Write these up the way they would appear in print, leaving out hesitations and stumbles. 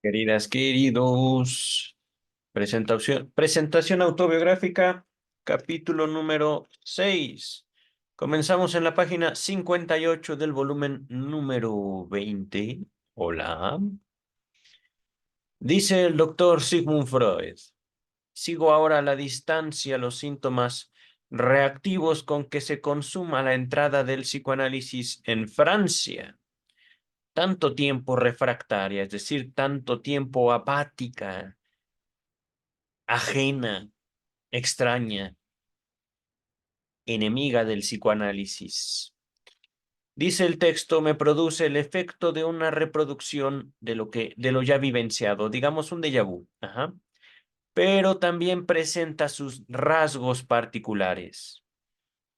Queridas, queridos, presentación autobiográfica, capítulo número 6. Comenzamos en la página 58 del volumen número 20. Hola. Dice el doctor Sigmund Freud. Sigo ahora a la distancia los síntomas reactivos con que se consuma la entrada del psicoanálisis en Francia. Tanto tiempo refractaria, es decir, tanto tiempo apática, ajena, extraña, enemiga del psicoanálisis. Dice el texto, me produce el efecto de una reproducción de lo ya vivenciado, digamos un déjà vu. Ajá. Pero también presenta sus rasgos particulares.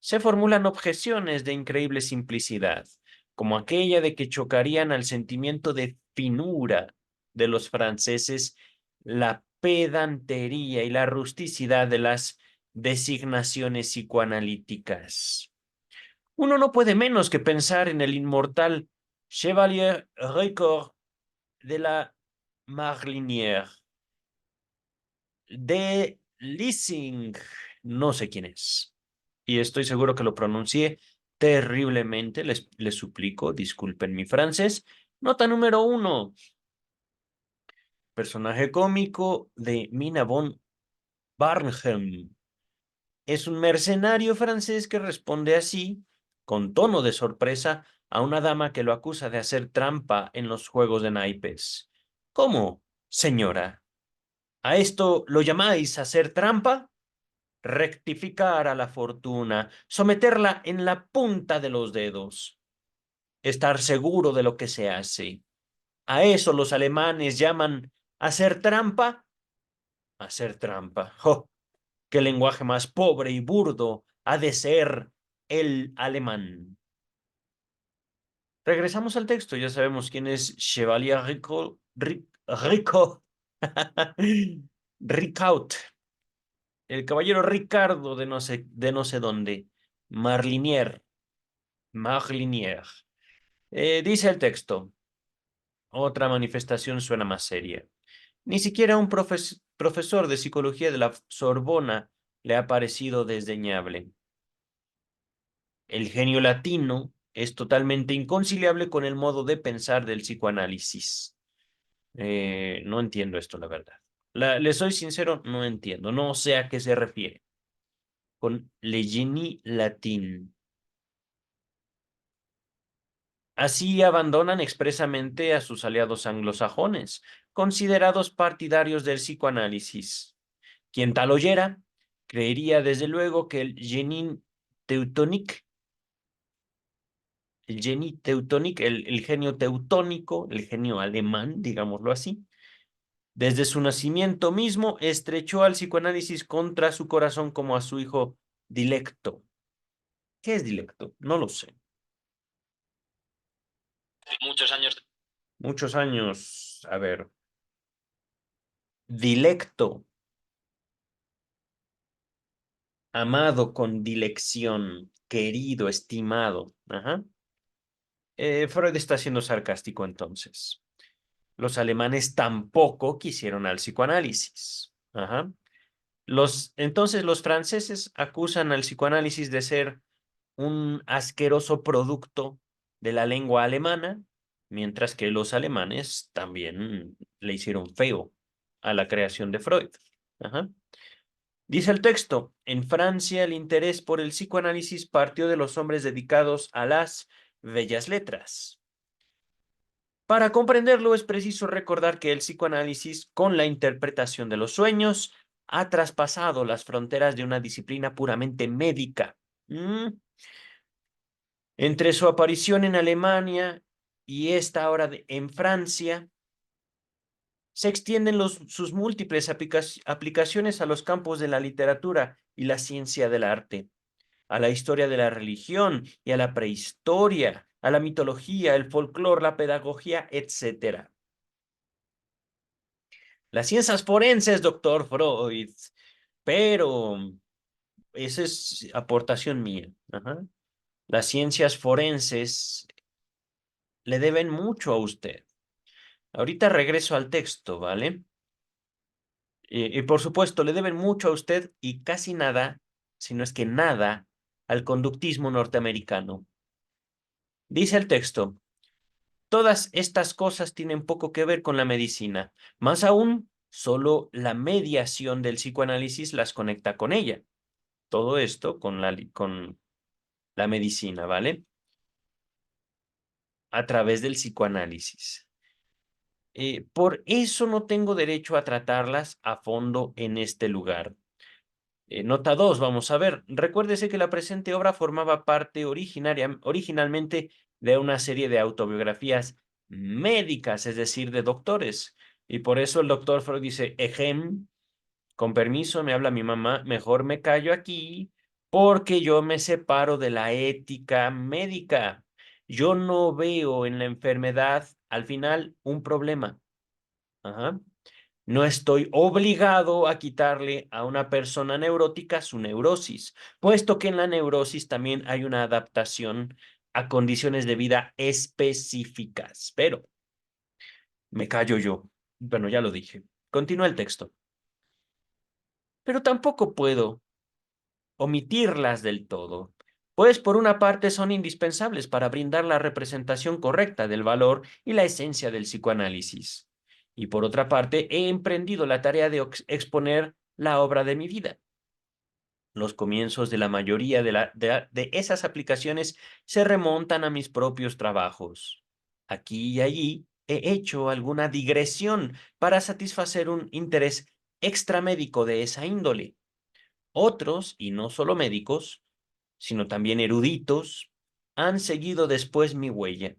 Se formulan objeciones de increíble simplicidad, como aquella de que chocarían al sentimiento de finura de los franceses la pedantería y la rusticidad de las designaciones psicoanalíticas. Uno no puede menos que pensar en el inmortal Chevalier Ricord de la Marlinière, de Lissing, no sé quién es, y estoy seguro que lo pronuncié terriblemente, les suplico, disculpen mi francés. Nota número 1, personaje cómico de Mina von Barnhelm. Es un mercenario francés que responde así, con tono de sorpresa, a una dama que lo acusa de hacer trampa en los juegos de naipes. ¿Cómo, señora? ¿A esto lo llamáis hacer trampa? Rectificar a la fortuna, someterla en la punta de los dedos, estar seguro de lo que se hace. A eso los alemanes llaman hacer trampa. Hacer trampa. ¡Oh! ¡Qué lenguaje más pobre y burdo ha de ser el alemán! Regresamos al texto, ya sabemos quién es Chevalier Rico, Ricaut, el caballero Ricardo de no sé dónde, Marlinier. Marlinier. Dice el texto, otra manifestación suena más seria. Ni siquiera un profesor de psicología de la Sorbona le ha parecido desdeñable. El genio latino es totalmente inconciliable con el modo de pensar del psicoanálisis. No entiendo esto, la verdad. Le soy sincero, no entiendo. No sé a qué se refiere con le génie latin. Así abandonan expresamente a sus aliados anglosajones, considerados partidarios del psicoanálisis. Quien tal oyera, creería desde luego que teutonique, el genie teutónico, el genio teutónico, el genio alemán, digámoslo así, desde su nacimiento mismo estrechó al psicoanálisis contra su corazón como a su hijo dilecto. ¿Qué es dilecto? No lo sé. Muchos años. Muchos años, a ver, dilecto, amado con dilección, querido, estimado. Ajá. Freud está siendo sarcástico entonces. Los alemanes tampoco quisieron al psicoanálisis. Ajá. Entonces los franceses acusan al psicoanálisis de ser un asqueroso producto de la lengua alemana, mientras que los alemanes también le hicieron feo a la creación de Freud. Ajá. Dice el texto, en Francia el interés por el psicoanálisis partió de los hombres dedicados a las bellas letras. Para comprenderlo es preciso recordar que el psicoanálisis, con la interpretación de los sueños, ha traspasado las fronteras de una disciplina puramente médica. Entre su aparición en Alemania y esta ahora en Francia, se extienden sus múltiples aplicaciones a los campos de la literatura y la ciencia del arte, a la historia de la religión y a la prehistoria, a la mitología, el folclore, la pedagogía, etc. Las ciencias forenses, doctor Freud, pero esa es aportación mía. Ajá. Las ciencias forenses le deben mucho a usted. Ahorita regreso al texto, ¿vale? Y por supuesto, le deben mucho a usted y casi nada, si no es que nada, al conductismo norteamericano. Dice el texto, todas estas cosas tienen poco que ver con la medicina. Más aún, solo la mediación del psicoanálisis las conecta con ella. Todo esto con la medicina, ¿vale? A través del psicoanálisis. Por eso no tengo derecho a tratarlas a fondo en este lugar. Nota 2, vamos a ver. Recuérdese que la presente obra formaba parte originalmente de una serie de autobiografías médicas, es decir, de doctores. Y por eso el doctor Freud dice, con permiso, me habla mi mamá, mejor me callo aquí porque yo me separo de la ética médica. Yo no veo en la enfermedad al final un problema. Ajá. No estoy obligado a quitarle a una persona neurótica su neurosis, puesto que en la neurosis también hay una adaptación a condiciones de vida específicas. Pero me callo yo. Bueno, ya lo dije. Continúa el texto. Pero tampoco puedo omitirlas del todo, pues por una parte son indispensables para brindar la representación correcta del valor y la esencia del psicoanálisis. Y por otra parte, he emprendido la tarea de exponer la obra de mi vida. Los comienzos de la mayoría de esas aplicaciones se remontan a mis propios trabajos. Aquí y allí he hecho alguna digresión para satisfacer un interés extramédico de esa índole. Otros, y no solo médicos, sino también eruditos, han seguido después mi huella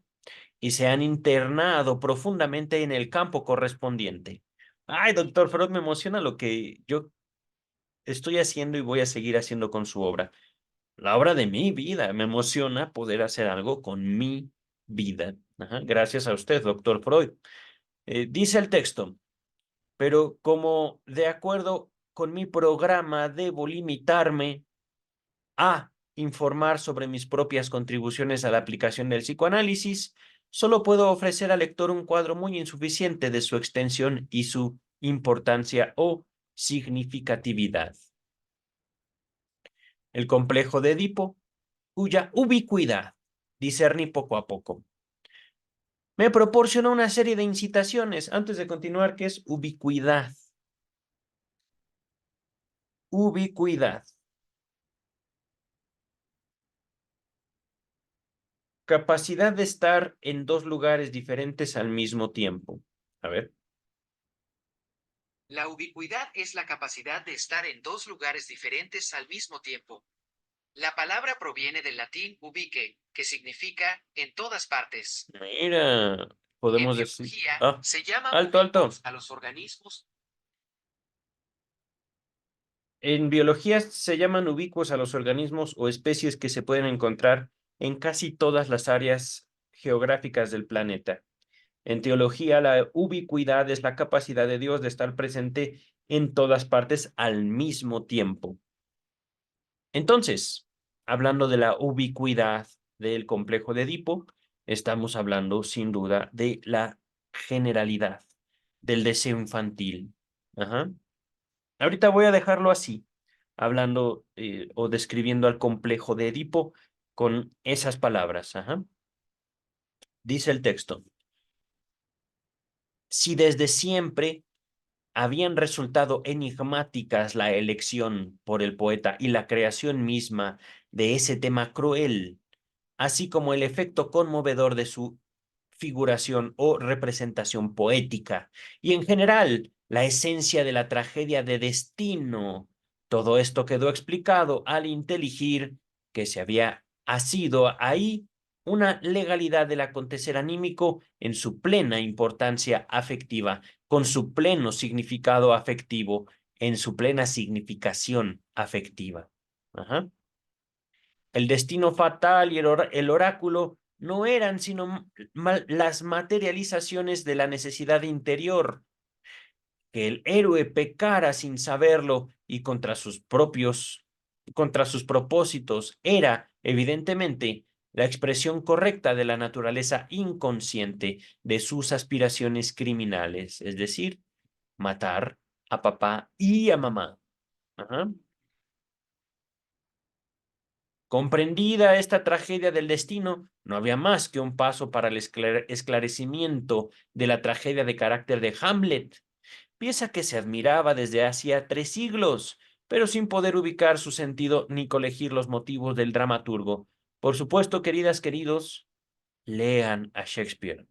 y se han internado profundamente en el campo correspondiente. Ay, doctor Freud, me emociona lo que yo estoy haciendo y voy a seguir haciendo con su obra. La obra de mi vida. Me emociona poder hacer algo con mi vida. Ajá, gracias a usted, doctor Freud. Dice el texto, pero como de acuerdo con mi programa debo limitarme a informar sobre mis propias contribuciones a la aplicación del psicoanálisis, solo puedo ofrecer al lector un cuadro muy insuficiente de su extensión y su importancia o significatividad. El complejo de Edipo, cuya ubicuidad discerní poco a poco, me proporcionó una serie de incitaciones. Antes de continuar, ¿qué es ubicuidad? Ubicuidad. Capacidad de estar en dos lugares diferentes al mismo tiempo. A ver. La ubicuidad es la capacidad de estar en dos lugares diferentes al mismo tiempo. La palabra proviene del latín ubique, que significa en todas partes. Mira, En podemos decir. biología, Ah, se llaman alto, alto. ubicuos a los organismos. En biología se llaman ubicuos a los organismos o especies que se pueden encontrar en casi todas las áreas geográficas del planeta. En teología, la ubicuidad es la capacidad de Dios de estar presente en todas partes al mismo tiempo. Entonces, hablando de la ubicuidad del complejo de Edipo, estamos hablando sin duda de la generalidad, del deseo infantil. Ajá. Ahorita voy a dejarlo así, hablando o describiendo al complejo de Edipo con esas palabras. Ajá. Dice el texto, si desde siempre habían resultado enigmáticas la elección por el poeta y la creación misma de ese tema cruel, así como el efecto conmovedor de su figuración o representación poética, y en general la esencia de la tragedia de destino. Todo esto quedó explicado al inteligir que se había asido ahí una legalidad del acontecer anímico en su plena importancia afectiva, con su pleno significado afectivo, en su plena significación afectiva. Ajá. El destino fatal y el oráculo no eran sino las materializaciones de la necesidad interior. Que el héroe pecara sin saberlo y contra sus propósitos era, evidentemente, la expresión correcta de la naturaleza inconsciente de sus aspiraciones criminales, es decir, matar a papá y a mamá. Ajá. Comprendida esta tragedia del destino, no había más que un paso para el esclarecimiento de la tragedia de carácter de Hamlet, pieza que se admiraba desde hacía 3 siglos, pero sin poder ubicar su sentido ni colegir los motivos del dramaturgo. Por supuesto, queridas, queridos, lean a Shakespeare.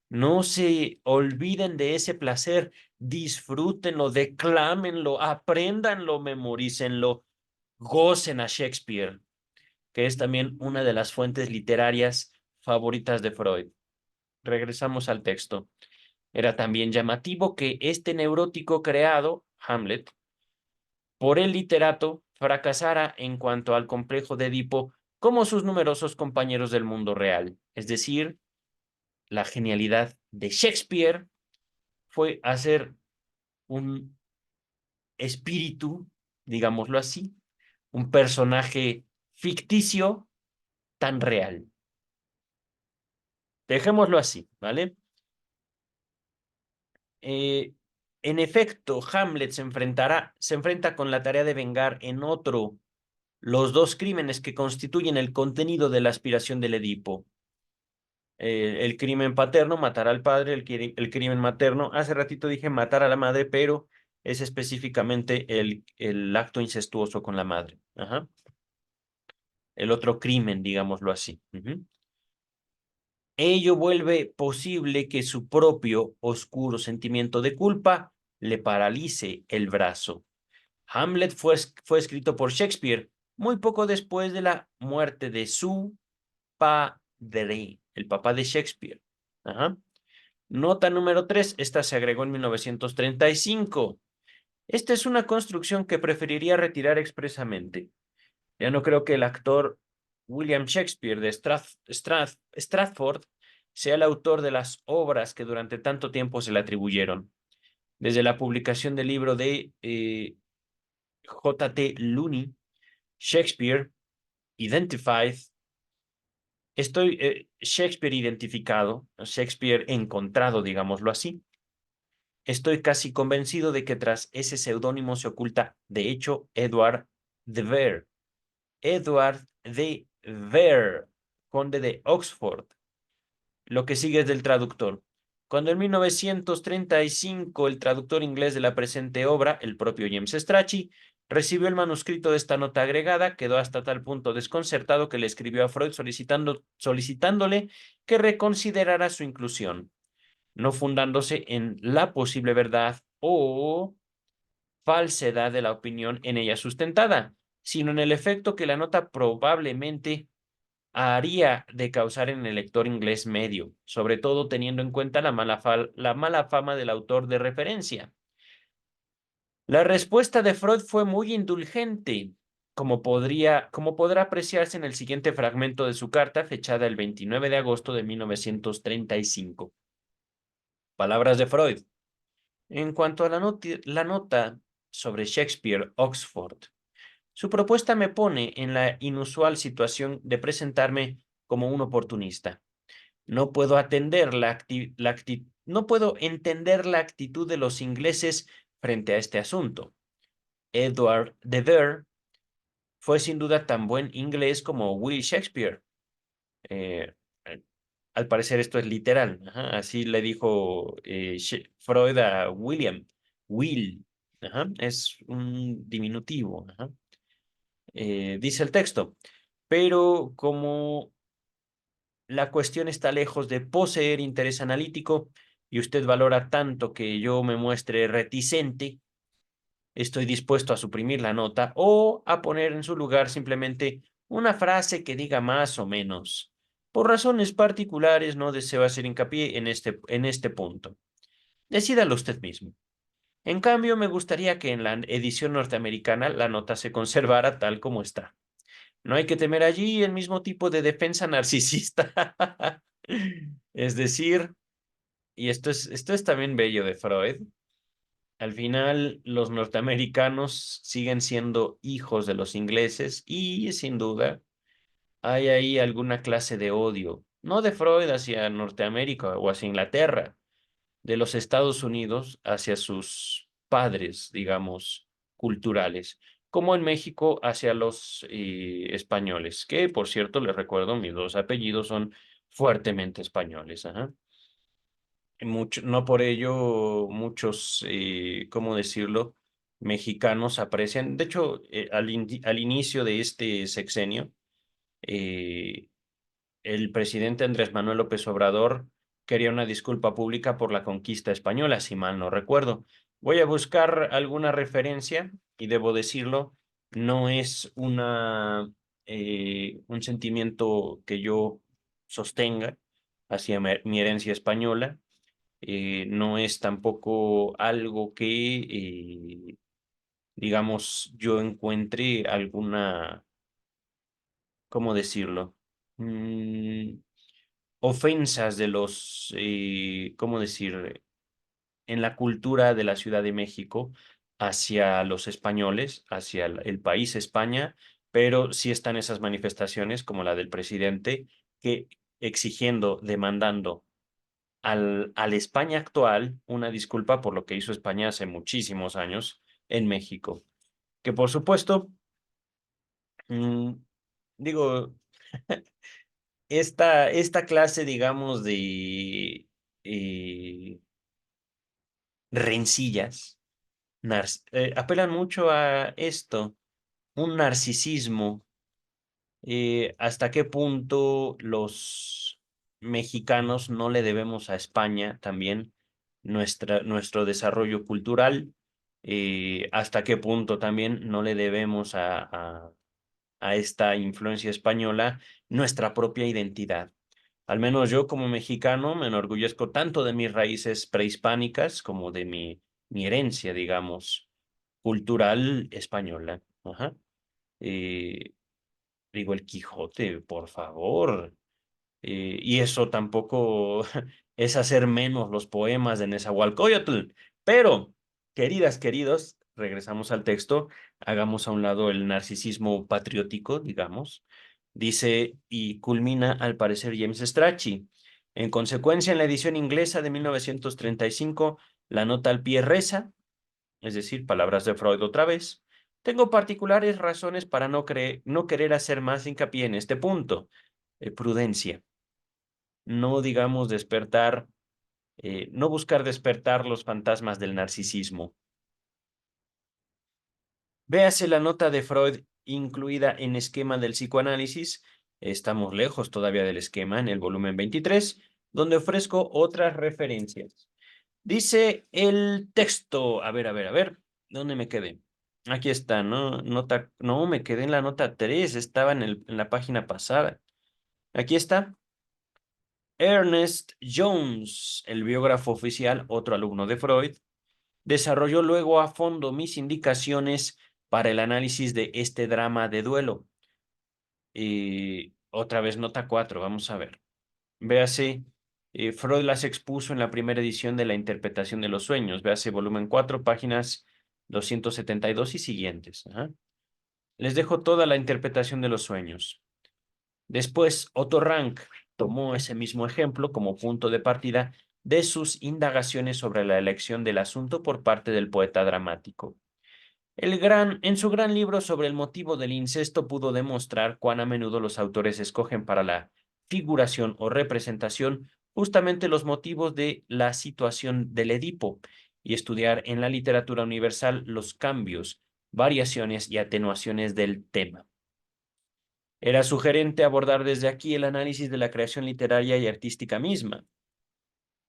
No se olviden de ese placer, disfrútenlo, declámenlo, apréndanlo, memorícenlo, gocen a Shakespeare, que es también una de las fuentes literarias favoritas de Freud. Regresamos al texto. Era también llamativo que este neurótico creado, Hamlet, por el literato, fracasara en cuanto al complejo de Edipo como sus numerosos compañeros del mundo real. Es decir, la genialidad de Shakespeare fue hacer un espíritu, digámoslo así, un personaje ficticio tan real. Dejémoslo así, ¿vale? Eh, en efecto, Hamlet se enfrenta con la tarea de vengar en otro los dos crímenes que constituyen el contenido de la aspiración del Edipo. El crimen paterno, matar al padre, el crimen materno, hace ratito dije matar a la madre, pero es específicamente el acto incestuoso con la madre. Ajá. El otro crimen, digámoslo así. Ello vuelve posible que su propio oscuro sentimiento de culpa le paralice el brazo. Hamlet fue escrito por Shakespeare muy poco después de la muerte de su padre, el papá de Shakespeare. Ajá. Nota número 3, esta se agregó en 1935. Esta es una construcción que preferiría retirar expresamente. Ya no creo que el actor William Shakespeare de Stratford sea el autor de las obras que durante tanto tiempo se le atribuyeron. Desde la publicación del libro de J.T. Looney, Shakespeare Identified, Shakespeare identificado, Shakespeare encontrado, digámoslo así. Estoy casi convencido de que tras ese seudónimo se oculta, de hecho, Edward de Vere. Edward de Vere, conde de Oxford. Lo que sigue es del traductor. Cuando en 1935 el traductor inglés de la presente obra, el propio James Strachey, recibió el manuscrito de esta nota agregada, quedó hasta tal punto desconcertado que le escribió a Freud solicitándole que reconsiderara su inclusión, no fundándose en la posible verdad o falsedad de la opinión en ella sustentada, sino en el efecto que la nota probablemente haría de causar en el lector inglés medio, sobre todo teniendo en cuenta la mala fama del autor de referencia. La respuesta de Freud fue muy indulgente, como podrá apreciarse en el siguiente fragmento de su carta, fechada el 29 de agosto de 1935. Palabras de Freud. En cuanto a la nota sobre Shakespeare, Oxford, su propuesta me pone en la inusual situación de presentarme como un oportunista. No puedo no puedo entender la actitud de los ingleses frente a este asunto. Edward de Vere fue sin duda tan buen inglés como Will Shakespeare. Eh, Al parecer esto es literal. Ajá, así le dijo Freud a William. Will. Ajá, es un diminutivo. Ajá. Dice el texto. Pero como la cuestión está lejos de poseer interés analítico y usted valora tanto que yo me muestre reticente, estoy dispuesto a suprimir la nota o a poner en su lugar simplemente una frase que diga más o menos. Por razones particulares no deseo hacer hincapié en este punto. Decídalo usted mismo. En cambio, me gustaría que en la edición norteamericana la nota se conservara tal como está. No hay que temer allí el mismo tipo de defensa narcisista. Es decir, y esto es también bello de Freud, al final los norteamericanos siguen siendo hijos de los ingleses y sin duda hay ahí alguna clase de odio, no de Freud hacia Norteamérica o hacia Inglaterra, de los Estados Unidos hacia sus padres, digamos, culturales, como en México hacia los españoles, que por cierto, les recuerdo, mis dos apellidos son fuertemente españoles. Ajá. No por ello muchos, ¿cómo decirlo? Mexicanos aprecian. De hecho, al inicio de este sexenio, eh, el presidente Andrés Manuel López Obrador quería una disculpa pública por la conquista española, si mal no recuerdo. Voy a buscar alguna referencia y debo decirlo, no es un sentimiento que yo sostenga hacia mi herencia española. No es tampoco algo que, digamos, yo encuentre alguna, ¿cómo decirlo? Mm, ofensas de los, ¿cómo decir? En la cultura de la Ciudad de México hacia los españoles, hacia el país España, pero sí están esas manifestaciones como la del presidente que exigiendo, demandando al España actual una disculpa por lo que hizo España hace muchísimos años en México. Que por supuesto, mm, digo, esta clase, digamos, de eh, rencillas, apelan mucho a esto, un narcisismo. ¿Hasta qué punto los mexicanos no le debemos a España también nuestro desarrollo cultural? ¿Hasta qué punto también no le debemos a esta influencia española nuestra propia identidad? Al menos yo como mexicano me enorgullezco tanto de mis raíces prehispánicas como de mi herencia, digamos, cultural española. Ajá. Eh, Digo, el Quijote, por favor. Y eso tampoco es hacer menos los poemas de Nezahualcóyotl. Pero, queridas, queridos, regresamos al texto, hagamos a un lado el narcisismo patriótico, digamos. Dice y culmina al parecer James Strachey. En consecuencia, en la edición inglesa de 1935, la nota al pie reza, es decir, palabras de Freud otra vez. Tengo particulares razones para no querer hacer más hincapié en este punto. Prudencia. No digamos despertar, no buscar despertar los fantasmas del narcisismo. Véase la nota de Freud incluida en esquema del psicoanálisis. Estamos lejos todavía del esquema en el volumen 23, donde ofrezco otras referencias. Dice el texto, a ver, ¿dónde me quedé? Aquí está, ¿no? No, me quedé en la nota 3, estaba en la página pasada. Aquí está. Ernest Jones, el biógrafo oficial, otro alumno de Freud, desarrolló luego a fondo mis indicaciones para el análisis de este drama de duelo. Y otra vez nota 4, vamos a ver. Véase, Freud las expuso en la primera edición de la interpretación de los sueños. Véase volumen 4, páginas 272 y siguientes. Ajá. Les dejo toda la interpretación de los sueños. Después, Otto Rank tomó ese mismo ejemplo como punto de partida de sus indagaciones sobre la elección del asunto por parte del poeta dramático. En su gran libro sobre el motivo del incesto pudo demostrar cuán a menudo los autores escogen para la figuración o representación justamente los motivos de la situación del Edipo y estudiar en la literatura universal los cambios, variaciones y atenuaciones del tema. Era sugerente abordar desde aquí el análisis de la creación literaria y artística misma.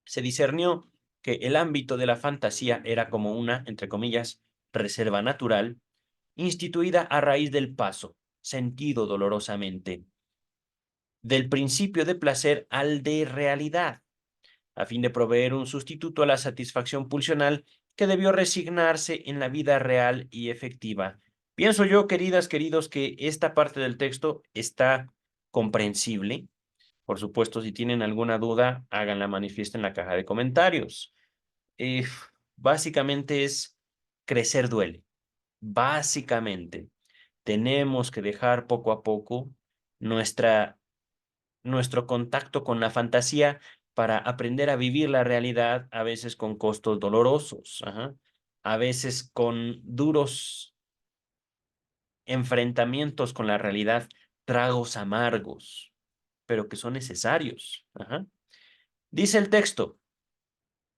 Se discernió que el ámbito de la fantasía era como una, entre comillas, reserva natural, instituida a raíz del paso, sentido dolorosamente, del principio de placer al de realidad, a fin de proveer un sustituto a la satisfacción pulsional que debió resignarse en la vida real y efectiva. Pienso yo, queridas, queridos, que esta parte del texto está comprensible. Por supuesto, si tienen alguna duda, háganla manifiesta en la caja de comentarios. Eh, Básicamente es crecer duele. Básicamente, tenemos que dejar poco a poco nuestro contacto con la fantasía para aprender a vivir la realidad, a veces con costos dolorosos, ajá, a veces con duros enfrentamientos con la realidad, tragos amargos, pero que son necesarios. Ajá. Dice el texto,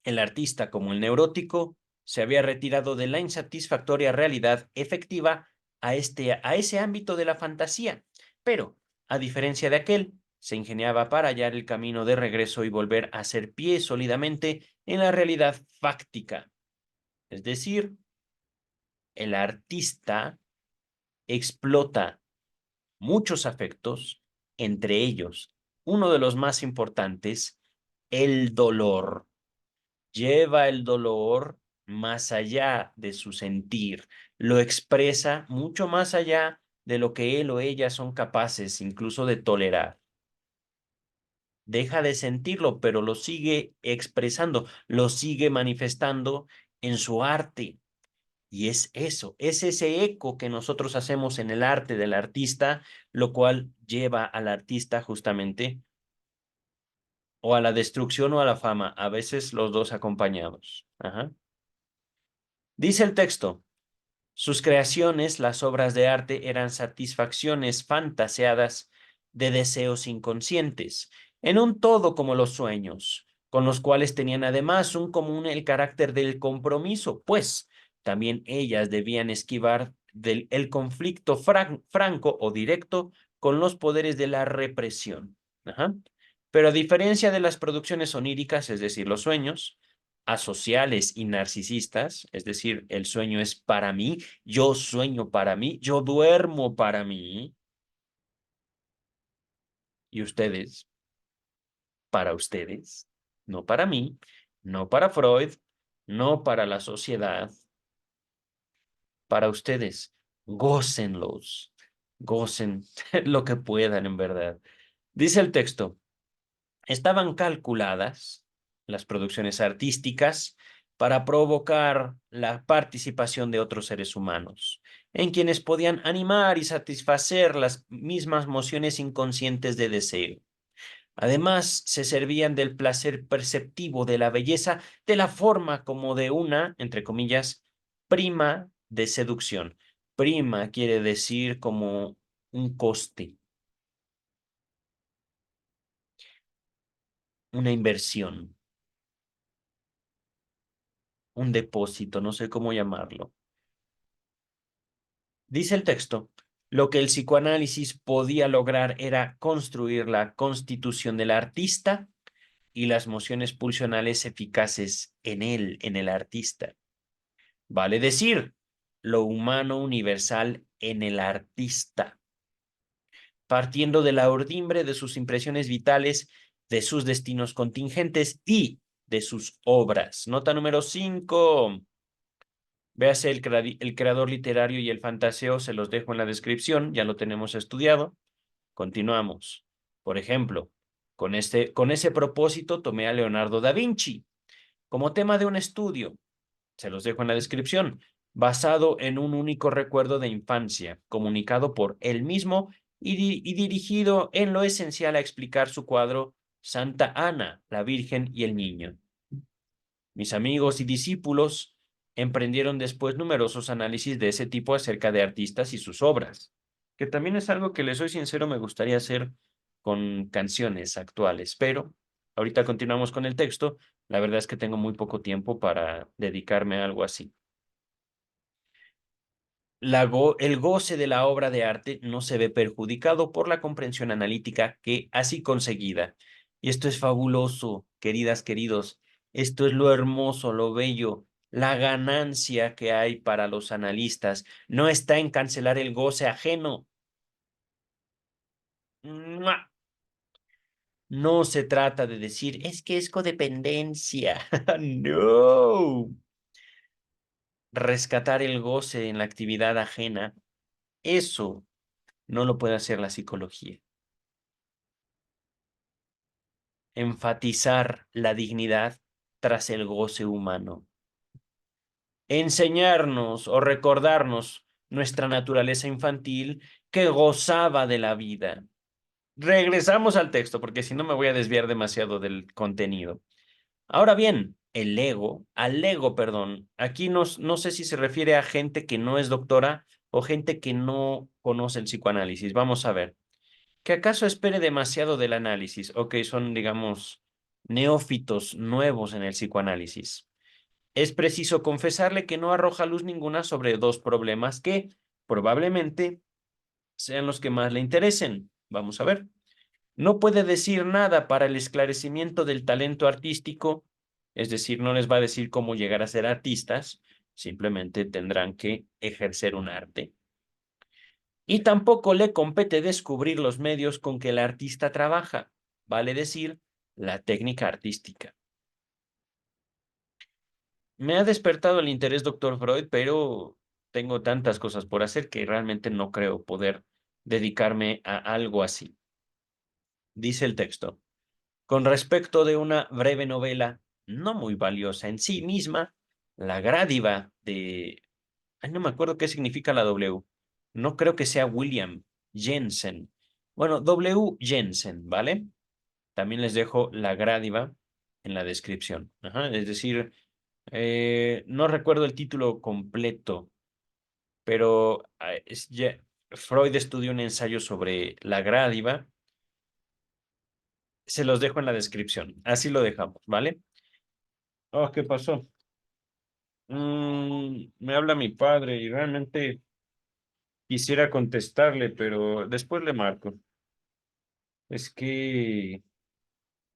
el artista como el neurótico se había retirado de la insatisfactoria realidad efectiva a ese ámbito de la fantasía, pero, a diferencia de aquel, se ingeniaba para hallar el camino de regreso y volver a hacer pie sólidamente en la realidad fáctica. Es decir, el artista explota muchos afectos, entre ellos, uno de los más importantes, el dolor. Lleva el dolor más allá de su sentir, lo expresa mucho más allá de lo que él o ella son capaces incluso de tolerar. Deja de sentirlo, pero lo sigue expresando, lo sigue manifestando en su arte. Y es eso, es ese eco que nosotros hacemos en el arte del artista, lo cual lleva al artista justamente o a la destrucción o a la fama, a veces los dos acompañados. Ajá. Dice el texto, sus creaciones, las obras de arte, eran satisfacciones fantaseadas de deseos inconscientes, en un todo como los sueños, con los cuales tenían además un común el carácter del compromiso, pues también ellas debían esquivar el conflicto franco o directo con los poderes de la represión. Ajá. Pero a diferencia de las producciones oníricas, es decir, los sueños, asociales y narcisistas, es decir, el sueño es para mí, yo sueño para mí, yo duermo para mí, y ustedes, para ustedes, no para mí, no para Freud, no para la sociedad, para ustedes, gócenlos, gocen lo que puedan en verdad. Dice el texto, estaban calculadas las producciones artísticas para provocar la participación de otros seres humanos, en quienes podían animar y satisfacer las mismas mociones inconscientes de deseo. Además, se servían del placer perceptivo de la belleza de la forma como de una, entre comillas, prima de seducción. Prima quiere decir como un coste, una inversión, un depósito, no sé cómo llamarlo. Dice el texto, lo que el psicoanálisis podía lograr era construir la constitución del artista y las mociones pulsionales eficaces en él, en el artista. Vale decir, lo humano universal en el artista, partiendo de la urdimbre de sus impresiones vitales, de sus destinos contingentes y de sus obras. Nota número 5. Véase el creador literario y el fantaseo, se los dejo en la descripción, ya lo tenemos estudiado. Continuamos. Por ejemplo, con ese propósito tomé a Leonardo da Vinci como tema de un estudio, se los dejo en la descripción, basado en un único recuerdo de infancia, comunicado por él mismo y dirigido en lo esencial a explicar su cuadro Santa Ana, la Virgen y el Niño. Mis amigos y discípulos emprendieron después numerosos análisis de ese tipo acerca de artistas y sus obras, que también es algo que, les soy sincero, me gustaría hacer con canciones actuales, pero ahorita continuamos con el texto. La verdad es que tengo muy poco tiempo para dedicarme a algo así. El goce de la obra de arte no se ve perjudicado por la comprensión analítica que así conseguida. Y esto es fabuloso, queridas, queridos. Esto es lo hermoso, lo bello. La ganancia que hay para los analistas no está en cancelar el goce ajeno. ¡Mua! No se trata de decir, es que es codependencia. No. Rescatar el goce en la actividad ajena, eso no lo puede hacer la psicología. Enfatizar la dignidad tras el goce humano. Enseñarnos o recordarnos nuestra naturaleza infantil que gozaba de la vida. Regresamos al texto, porque si no me voy a desviar demasiado del contenido. Ahora bien, al ego, perdón, aquí no sé si se refiere a gente que no es doctora o gente que no conoce el psicoanálisis. Vamos a ver. ¿Que acaso espere demasiado del análisis? O que son, digamos, neófitos nuevos en el psicoanálisis. Es preciso confesarle que no arroja luz ninguna sobre dos problemas que probablemente sean los que más le interesen. Vamos a ver. No puede decir nada para el esclarecimiento del talento artístico, es decir, no les va a decir cómo llegar a ser artistas, simplemente tendrán que ejercer un arte. Y tampoco le compete descubrir los medios con que el artista trabaja, vale decir, la técnica artística. Me ha despertado el interés, doctor Freud, pero tengo tantas cosas por hacer que realmente no creo poder dedicarme a algo así. Dice el texto. Con respecto de una breve novela no muy valiosa en sí misma, La Grádiva de... Ay, no me acuerdo qué significa la W. No creo que sea William Jensen. Bueno, W. Jensen, ¿vale? También les dejo La Grádiva en la descripción. Ajá, es decir, no recuerdo el título completo, pero Freud estudió un ensayo sobre La Grádiva. Se los dejo en la descripción. Así lo dejamos, ¿vale? Oh, ¿qué pasó? Me habla mi padre y realmente quisiera contestarle, pero después le marco. Es que,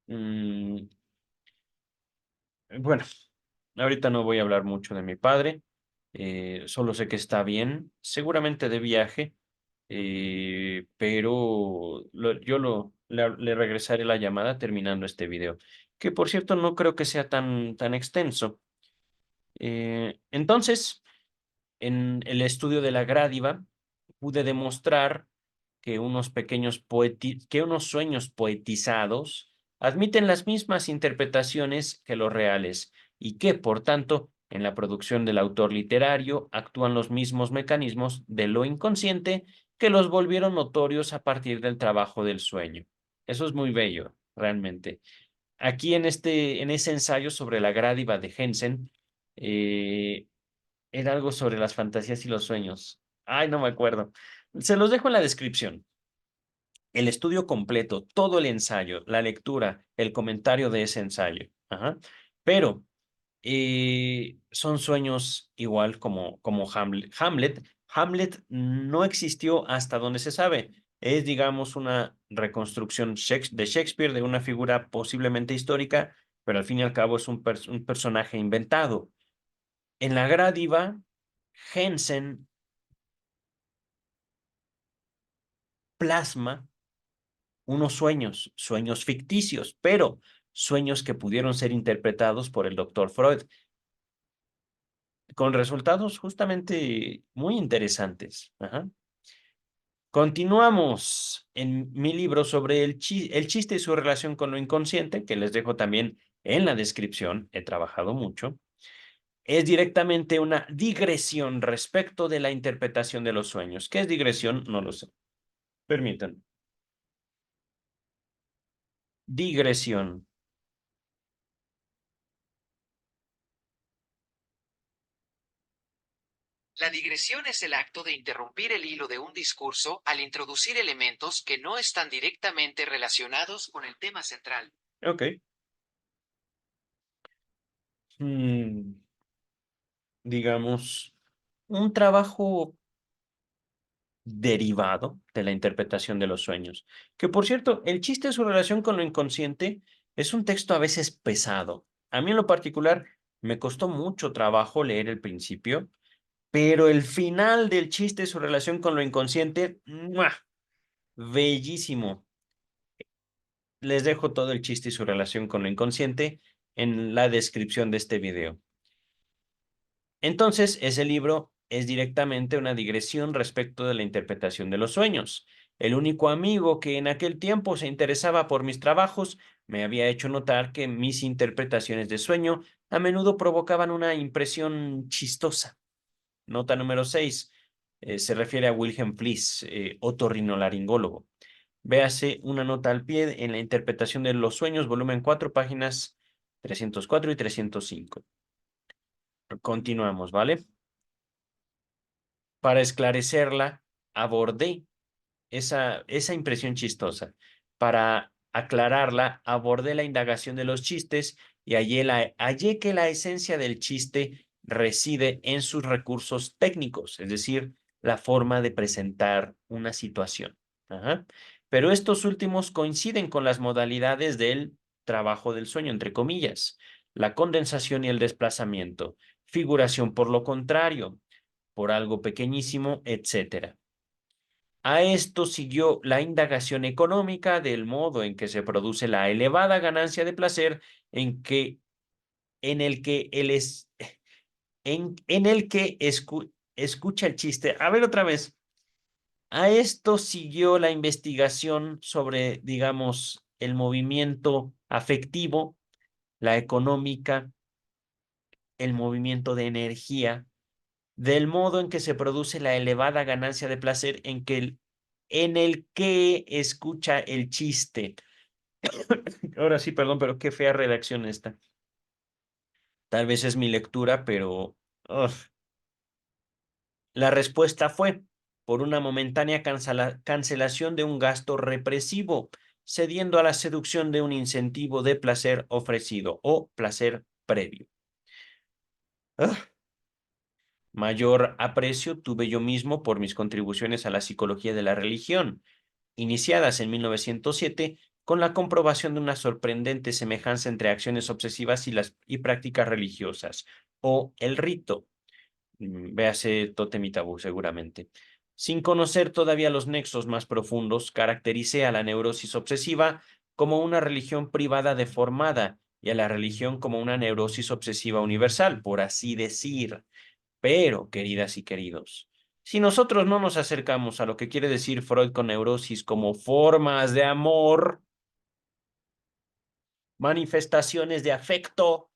mm, bueno, ahorita no voy a hablar mucho de mi padre. Solo sé que está bien, seguramente de viaje, pero le regresaré la llamada terminando este video, que por cierto no creo que sea tan extenso. Entonces, en el estudio de la Grádiva, pude demostrar que unos sueños poetizados admiten las mismas interpretaciones que los reales y que, por tanto, en la producción del autor literario actúan los mismos mecanismos de lo inconsciente que los volvieron notorios a partir del trabajo del sueño. Eso es muy bello, realmente. Aquí en ese ensayo sobre la Grádiva de Jensen, eh, era algo sobre las fantasías y los sueños. Ay, no me acuerdo. Se los dejo en la descripción. El estudio completo, todo el ensayo, la lectura, el comentario de ese ensayo. Ajá. Pero son sueños igual como Hamlet. Hamlet no existió hasta donde se sabe. Es, digamos, una reconstrucción de Shakespeare de una figura posiblemente histórica, pero al fin y al cabo es un personaje inventado. En la Gradiva, Jensen plasma unos sueños ficticios, pero sueños que pudieron ser interpretados por el doctor Freud, con resultados justamente muy interesantes. Ajá. Continuamos en mi libro sobre el chiste y su relación con lo inconsciente, que les dejo también en la descripción, he trabajado mucho. Es directamente una digresión respecto de la interpretación de los sueños. ¿Qué es digresión? No lo sé. Permítanme. Digresión. La digresión es el acto de interrumpir el hilo de un discurso al introducir elementos que no están directamente relacionados con el tema central. Ok. Mm, digamos, un trabajo derivado de la interpretación de los sueños. Que por cierto, el chiste de su relación con lo inconsciente es un texto a veces pesado. A mí en lo particular me costó mucho trabajo leer el principio, pero el final del chiste de su relación con lo inconsciente, ¡mua! Bellísimo. Les dejo todo el chiste y su relación con lo inconsciente en la descripción de este video. Entonces, ese libro es directamente una digresión respecto de la interpretación de los sueños. El único amigo que en aquel tiempo se interesaba por mis trabajos me había hecho notar que mis interpretaciones de sueño a menudo provocaban una impresión chistosa. Nota número 6. Se refiere a Wilhelm Fliess, otorrinolaringólogo. Véase una nota al pie en la interpretación de los sueños, volumen 4, páginas 304 y 305. Continuamos, ¿vale? Para esclarecerla, abordé esa impresión chistosa. Para aclararla, abordé la indagación de los chistes y hallé que la esencia del chiste reside en sus recursos técnicos, es decir, la forma de presentar una situación. Ajá. Pero estos últimos coinciden con las modalidades del trabajo del sueño, entre comillas, la condensación y el desplazamiento, figuración por lo contrario, por algo pequeñísimo, etcétera. A esto siguió la indagación económica del modo en que se produce la elevada ganancia de placer en el que en el que escucha el chiste. A ver otra vez. A esto siguió la investigación sobre, digamos, el movimiento afectivo, la económica, el movimiento de energía, del modo en que se produce la elevada ganancia de placer en el que escucha el chiste. Ahora sí, perdón, pero qué fea redacción esta. Tal vez es mi lectura, pero ugh. La respuesta fue por una momentánea cancelación de un gasto represivo, cediendo a la seducción de un incentivo de placer ofrecido o placer previo. Ugh. Mayor aprecio tuve yo mismo por mis contribuciones a la psicología de la religión, iniciadas en 1907 con la comprobación de una sorprendente semejanza entre acciones obsesivas y prácticas religiosas, o el rito. Véase Tótem y Tabú seguramente. Sin conocer todavía los nexos más profundos, caractericé a la neurosis obsesiva como una religión privada deformada y a la religión como una neurosis obsesiva universal, por así decir. Pero, queridas y queridos, si nosotros no nos acercamos a lo que quiere decir Freud con neurosis como formas de amor, manifestaciones de afecto,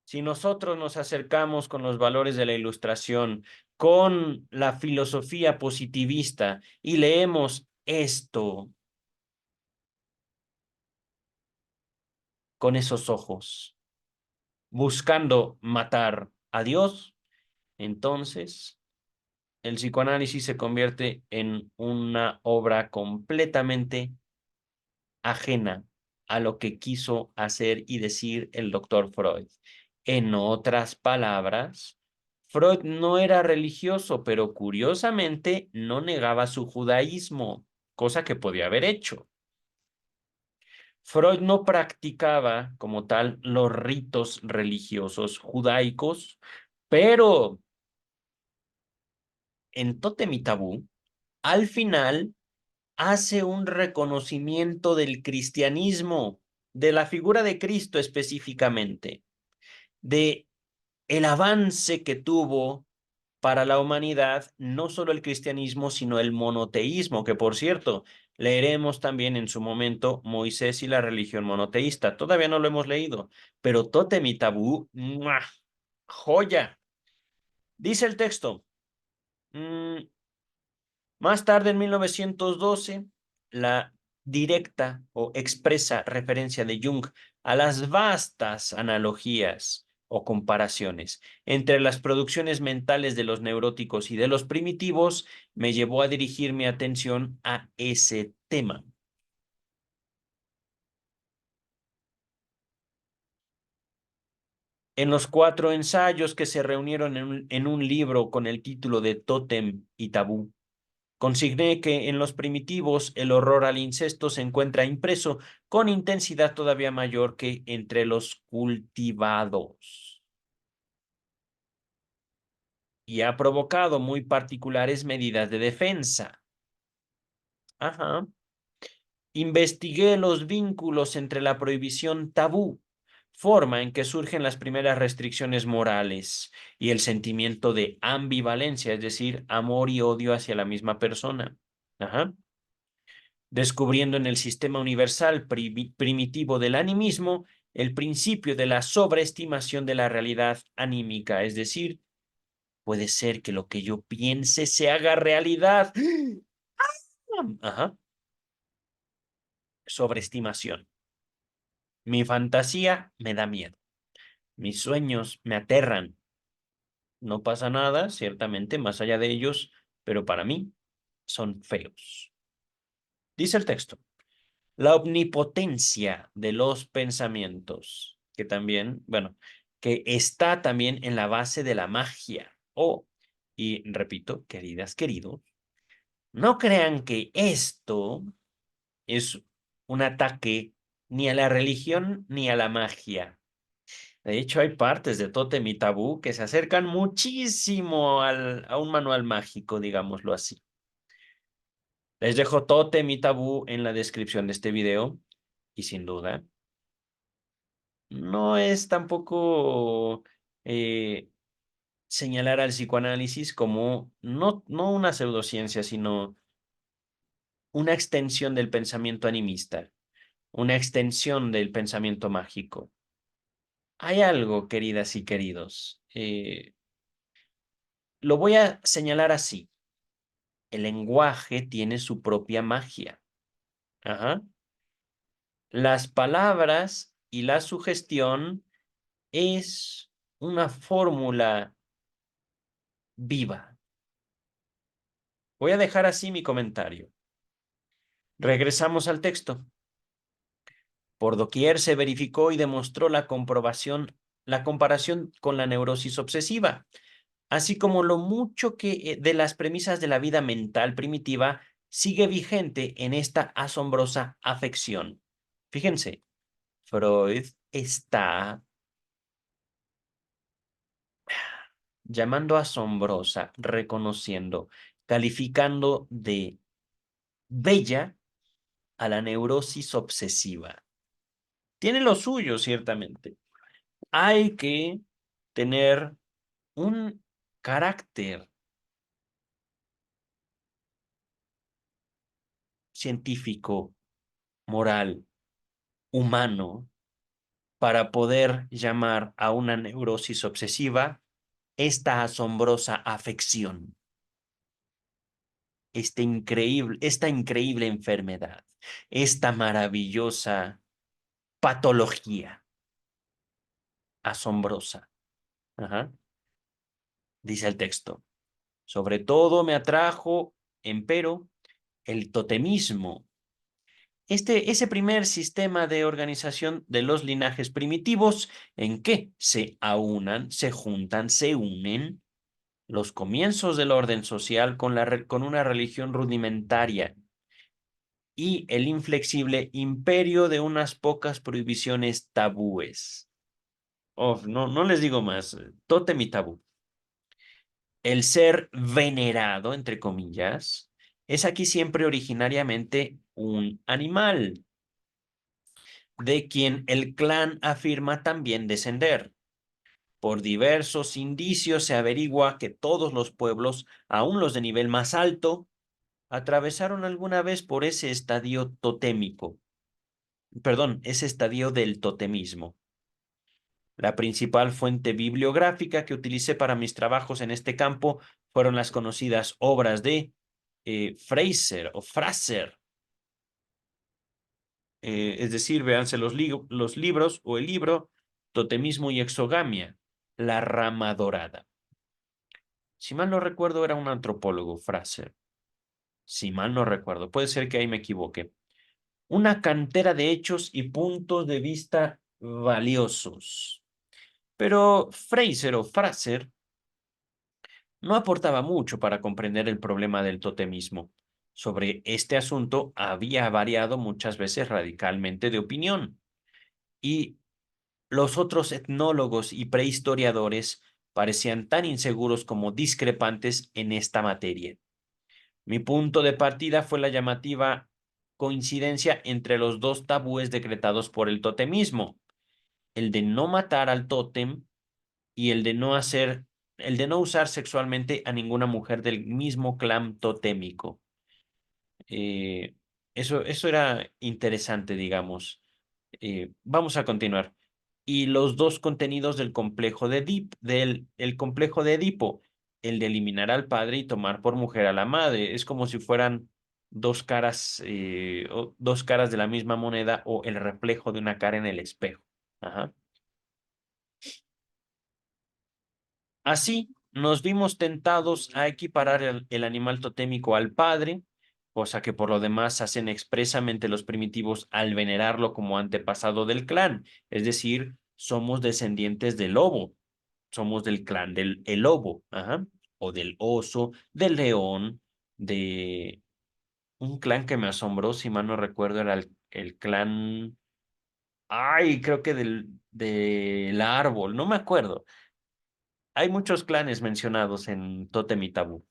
si nosotros nos acercamos con los valores de la Ilustración, con la filosofía positivista y leemos esto con esos ojos, buscando matar a Dios, entonces el psicoanálisis se convierte en una obra completamente ajena a lo que quiso hacer y decir el doctor Freud. En otras palabras, Freud no era religioso, pero curiosamente no negaba su judaísmo, cosa que podía haber hecho. Freud no practicaba como tal los ritos religiosos judaicos, pero en Tótem y Tabú, al final hace un reconocimiento del cristianismo, de la figura de Cristo específicamente, de el avance que tuvo para la humanidad, no solo el cristianismo, sino el monoteísmo, que por cierto, leeremos también en su momento Moisés y la religión monoteísta. Todavía no lo hemos leído, pero Tótem y Tabú, ¡mua! Joya. Dice el texto. Más tarde, en 1912, la directa o expresa referencia de Jung a las vastas analogías o comparaciones entre las producciones mentales de los neuróticos y de los primitivos me llevó a dirigir mi atención a ese tema. En los 4 ensayos que se reunieron en un libro con el título de Tótem y Tabú, consigné que en los primitivos el horror al incesto se encuentra impreso con intensidad todavía mayor que entre los cultivados y ha provocado muy particulares medidas de defensa. Ajá. Investigué los vínculos entre la prohibición tabú, forma en que surgen las primeras restricciones morales y el sentimiento de ambivalencia, es decir, amor y odio hacia la misma persona. Ajá. Descubriendo en el sistema universal primitivo del animismo el principio de la sobreestimación de la realidad anímica, es decir, puede ser que lo que yo piense se haga realidad. Ajá. Sobreestimación. Mi fantasía me da miedo. Mis sueños me aterran. No pasa nada, ciertamente, más allá de ellos, pero para mí son feos. Dice el texto, la omnipotencia de los pensamientos, que también, bueno, que está también en la base de la magia. Y repito, queridas, queridos, no crean que esto es un ataque ni a la religión ni a la magia. De hecho, hay partes de Tótem y Tabú que se acercan muchísimo a un manual mágico, digámoslo así. Les dejo Tótem y Tabú en la descripción de este video y sin duda, no es tampoco señalar al psicoanálisis como no una pseudociencia, sino una extensión del pensamiento animista, una extensión del pensamiento mágico. Hay algo, queridas y queridos, lo voy a señalar así. El lenguaje tiene su propia magia. Ajá. Las palabras y la sugestión es una fórmula viva. Voy a dejar así mi comentario. Regresamos al texto. Por doquier se verificó y demostró la comparación con la neurosis obsesiva, así como lo mucho que de las premisas de la vida mental primitiva sigue vigente en esta asombrosa afección. Fíjense, Freud está llamando asombrosa, reconociendo, calificando de bella a la neurosis obsesiva. Tiene lo suyo, ciertamente. Hay que tener un carácter científico, moral, humano, para poder llamar a una neurosis obsesiva esta asombrosa afección, esta increíble enfermedad, esta maravillosa patología asombrosa. Ajá. Dice el texto. Sobre todo me atrajo, empero, el totemismo. Ese primer sistema de organización de los linajes primitivos en que se aunan, se juntan, se unen los comienzos del orden social con una religión rudimentaria y el inflexible imperio de unas pocas prohibiciones tabúes. Oh, no les digo más. Tótem y tabú. El ser venerado, entre comillas, es aquí siempre originariamente un animal, de quien el clan afirma también descender. Por diversos indicios se averigua que todos los pueblos, aun los de nivel más alto, atravesaron alguna vez por ese estadio totémico. Perdón, ese estadio del totemismo. La principal fuente bibliográfica que utilicé para mis trabajos en este campo fueron las conocidas obras de Fraser o Fraser. Es decir, véanse los libros o el libro Totemismo y Exogamia, La Rama Dorada. Si mal no recuerdo, era un antropólogo, Fraser. Si mal no recuerdo, puede ser que ahí me equivoque. Una cantera de hechos y puntos de vista valiosos. Pero Fraser o Fraser no aportaba mucho para comprender el problema del totemismo. Sobre este asunto había variado muchas veces radicalmente de opinión, y los otros etnólogos y prehistoriadores parecían tan inseguros como discrepantes en esta materia. Mi punto de partida fue la llamativa coincidencia entre los dos tabúes decretados por el totemismo, el de no matar al tótem y el de no usar sexualmente a ninguna mujer del mismo clan totémico. Eh, eso era interesante, digamos. Vamos a continuar. Y los dos contenidos del complejo de el complejo de Edipo, el de eliminar al padre y tomar por mujer a la madre. Es como si fueran dos caras de la misma moneda o el reflejo de una cara en el espejo. Ajá. Así, nos vimos tentados a equiparar el animal totémico al padre, cosa que por lo demás hacen expresamente los primitivos al venerarlo como antepasado del clan, es decir, somos descendientes del lobo, somos del clan del el lobo, ajá, o del oso, del león, de un clan que me asombró, si mal no recuerdo, era el clan, ay, creo que del árbol, no me acuerdo. Hay muchos clanes mencionados en Tótem y Tabú.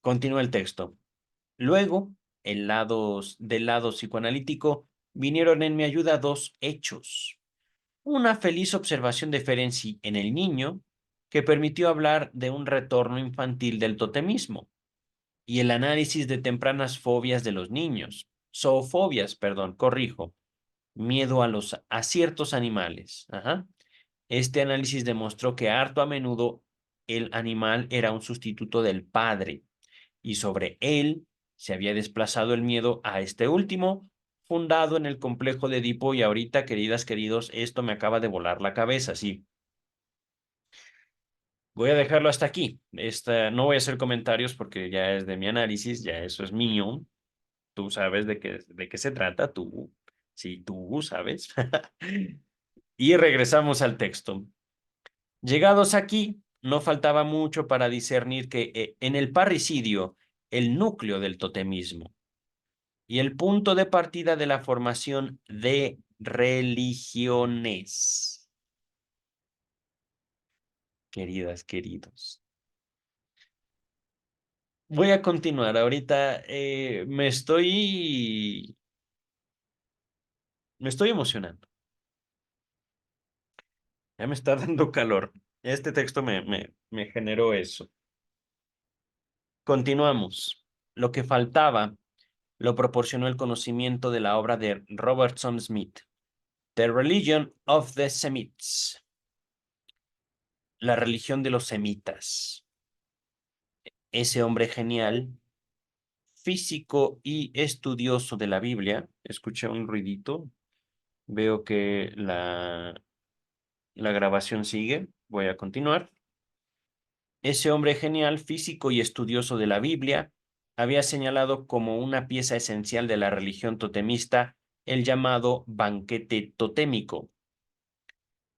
Continúa el texto. Luego, del lado psicoanalítico, vinieron en mi ayuda dos hechos. Una feliz observación de Ferenczi en el niño, que permitió hablar de un retorno infantil del totemismo, y el análisis de tempranas fobias de los niños. Zoofobias, perdón, corrijo. Miedo a ciertos animales. Ajá. Este análisis demostró que harto a menudo el animal era un sustituto del padre y sobre él se había desplazado el miedo a este último, fundado en el complejo de Edipo y ahorita, queridas, queridos, esto me acaba de volar la cabeza, sí. Voy a dejarlo hasta aquí. No voy a hacer comentarios porque ya es de mi análisis, ya eso es mío. Tú sabes de qué se trata, tú. Sí, tú sabes. Y regresamos al texto. Llegados aquí, no faltaba mucho para discernir que en el parricidio, el núcleo del totemismo y el punto de partida de la formación de religiones, queridas, queridos. Voy a continuar. Ahorita me estoy emocionando. Ya me está dando calor. Este texto me generó eso. Continuamos. Lo que faltaba lo proporcionó el conocimiento de la obra de Robertson Smith, The Religion of the Semites, la religión de los semitas. Ese hombre genial, físico y estudioso de la Biblia, escuché un ruidito, veo que la grabación sigue, voy a continuar. Ese hombre genial, físico y estudioso de la Biblia, había señalado como una pieza esencial de la religión totemista el llamado banquete totémico.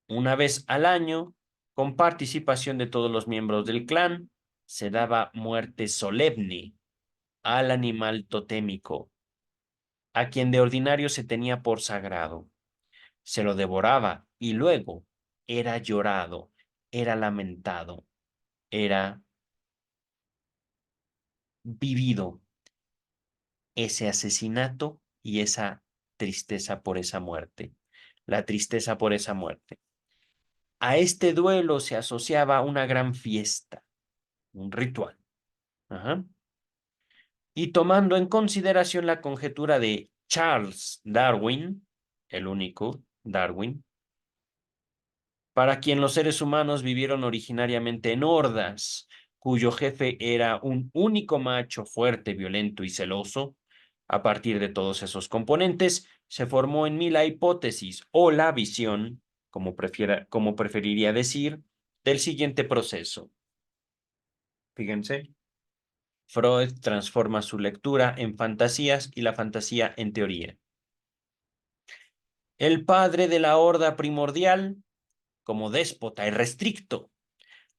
Una vez al año, con participación de todos los miembros del clan, se daba muerte solemne al animal totémico, a quien de ordinario se tenía por sagrado. Se lo devoraba y luego era llorado, era lamentado, era vivido ese asesinato y esa tristeza por esa muerte, la tristeza por esa muerte. A este duelo se asociaba una gran fiesta, un ritual. Ajá. Y tomando en consideración la conjetura de Charles Darwin, el único Darwin, para quien los seres humanos vivieron originariamente en hordas, cuyo jefe era un único macho fuerte, violento y celoso. A partir de todos esos componentes, se formó en mí la hipótesis o la visión, como preferiría decir, del siguiente proceso. Fíjense, Freud transforma su lectura en fantasías y la fantasía en teoría. El padre de la horda primordial, como déspota y restricto,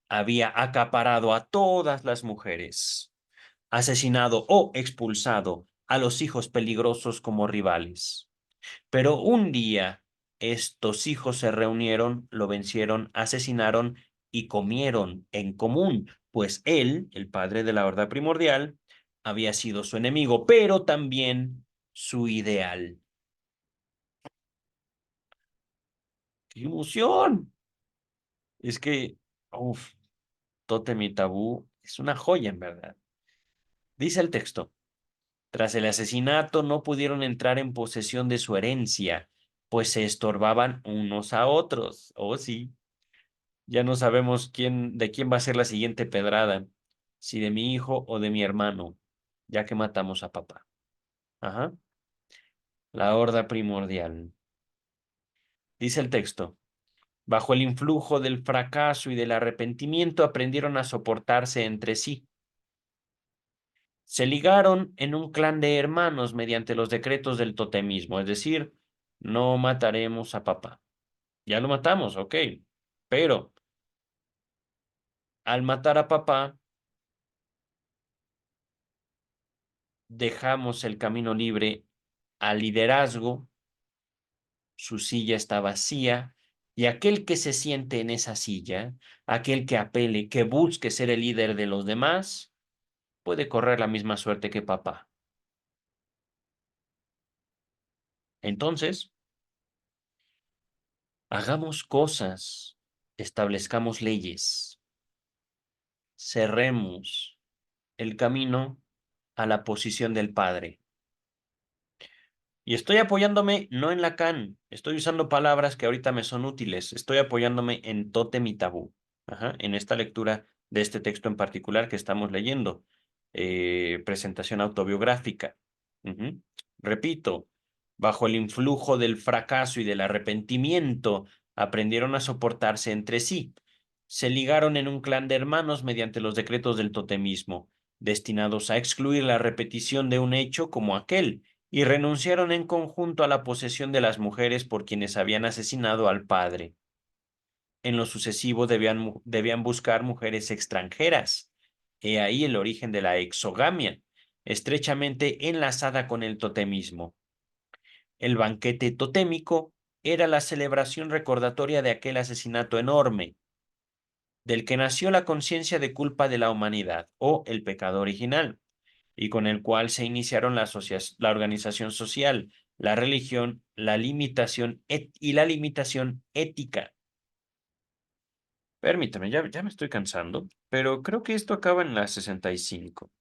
había acaparado a todas las mujeres, asesinado o expulsado a los hijos peligrosos como rivales. Pero un día estos hijos se reunieron, lo vencieron, asesinaron y comieron en común, pues él, el padre de la horda primordial, había sido su enemigo, pero también su ideal. ¡Qué emoción! Es que, uff, Tótem y Tabú es una joya en verdad. Dice el texto, tras el asesinato no pudieron entrar en posesión de su herencia, pues se estorbaban unos a otros. Oh, sí, ya no sabemos de quién va a ser la siguiente pedrada, si de mi hijo o de mi hermano. ya que matamos a papá. Ajá. La horda primordial. Dice el texto. Bajo el influjo del fracaso y del arrepentimiento aprendieron a soportarse entre sí. Se ligaron en un clan de hermanos mediante los decretos del totemismo, es decir, no mataremos a papá. Ya lo matamos, ok. Pero al matar a papá, dejamos el camino libre al liderazgo, su silla está vacía, y aquel que se siente en esa silla, aquel que apele, que busque ser el líder de los demás, puede correr la misma suerte que papá. Entonces, hagamos cosas, establezcamos leyes, cerremos el camino a la posición del Padre. Y estoy apoyándome no en Lacan, estoy usando palabras que ahorita me son útiles, estoy apoyándome en Tótem y Tabú, ajá, en esta lectura de este texto en particular que estamos leyendo, presentación autobiográfica. Ujú. Repito, bajo el influjo del fracaso y del arrepentimiento, aprendieron a soportarse entre sí. Se ligaron en un clan de hermanos mediante los decretos del totemismo, destinados a excluir la repetición de un hecho como aquel y renunciaron en conjunto a la posesión de las mujeres por quienes habían asesinado al padre. En lo sucesivo debían buscar mujeres extranjeras. He ahí el origen de la exogamia, estrechamente enlazada con el totemismo. El banquete totémico era la celebración recordatoria de aquel asesinato enorme, del que nació la conciencia de culpa de la humanidad, o el pecado original, y con el cual se iniciaron la organización social, la religión, la limitación y la limitación ética. Permítame, ya me estoy cansando, pero creo que esto acaba en la 65.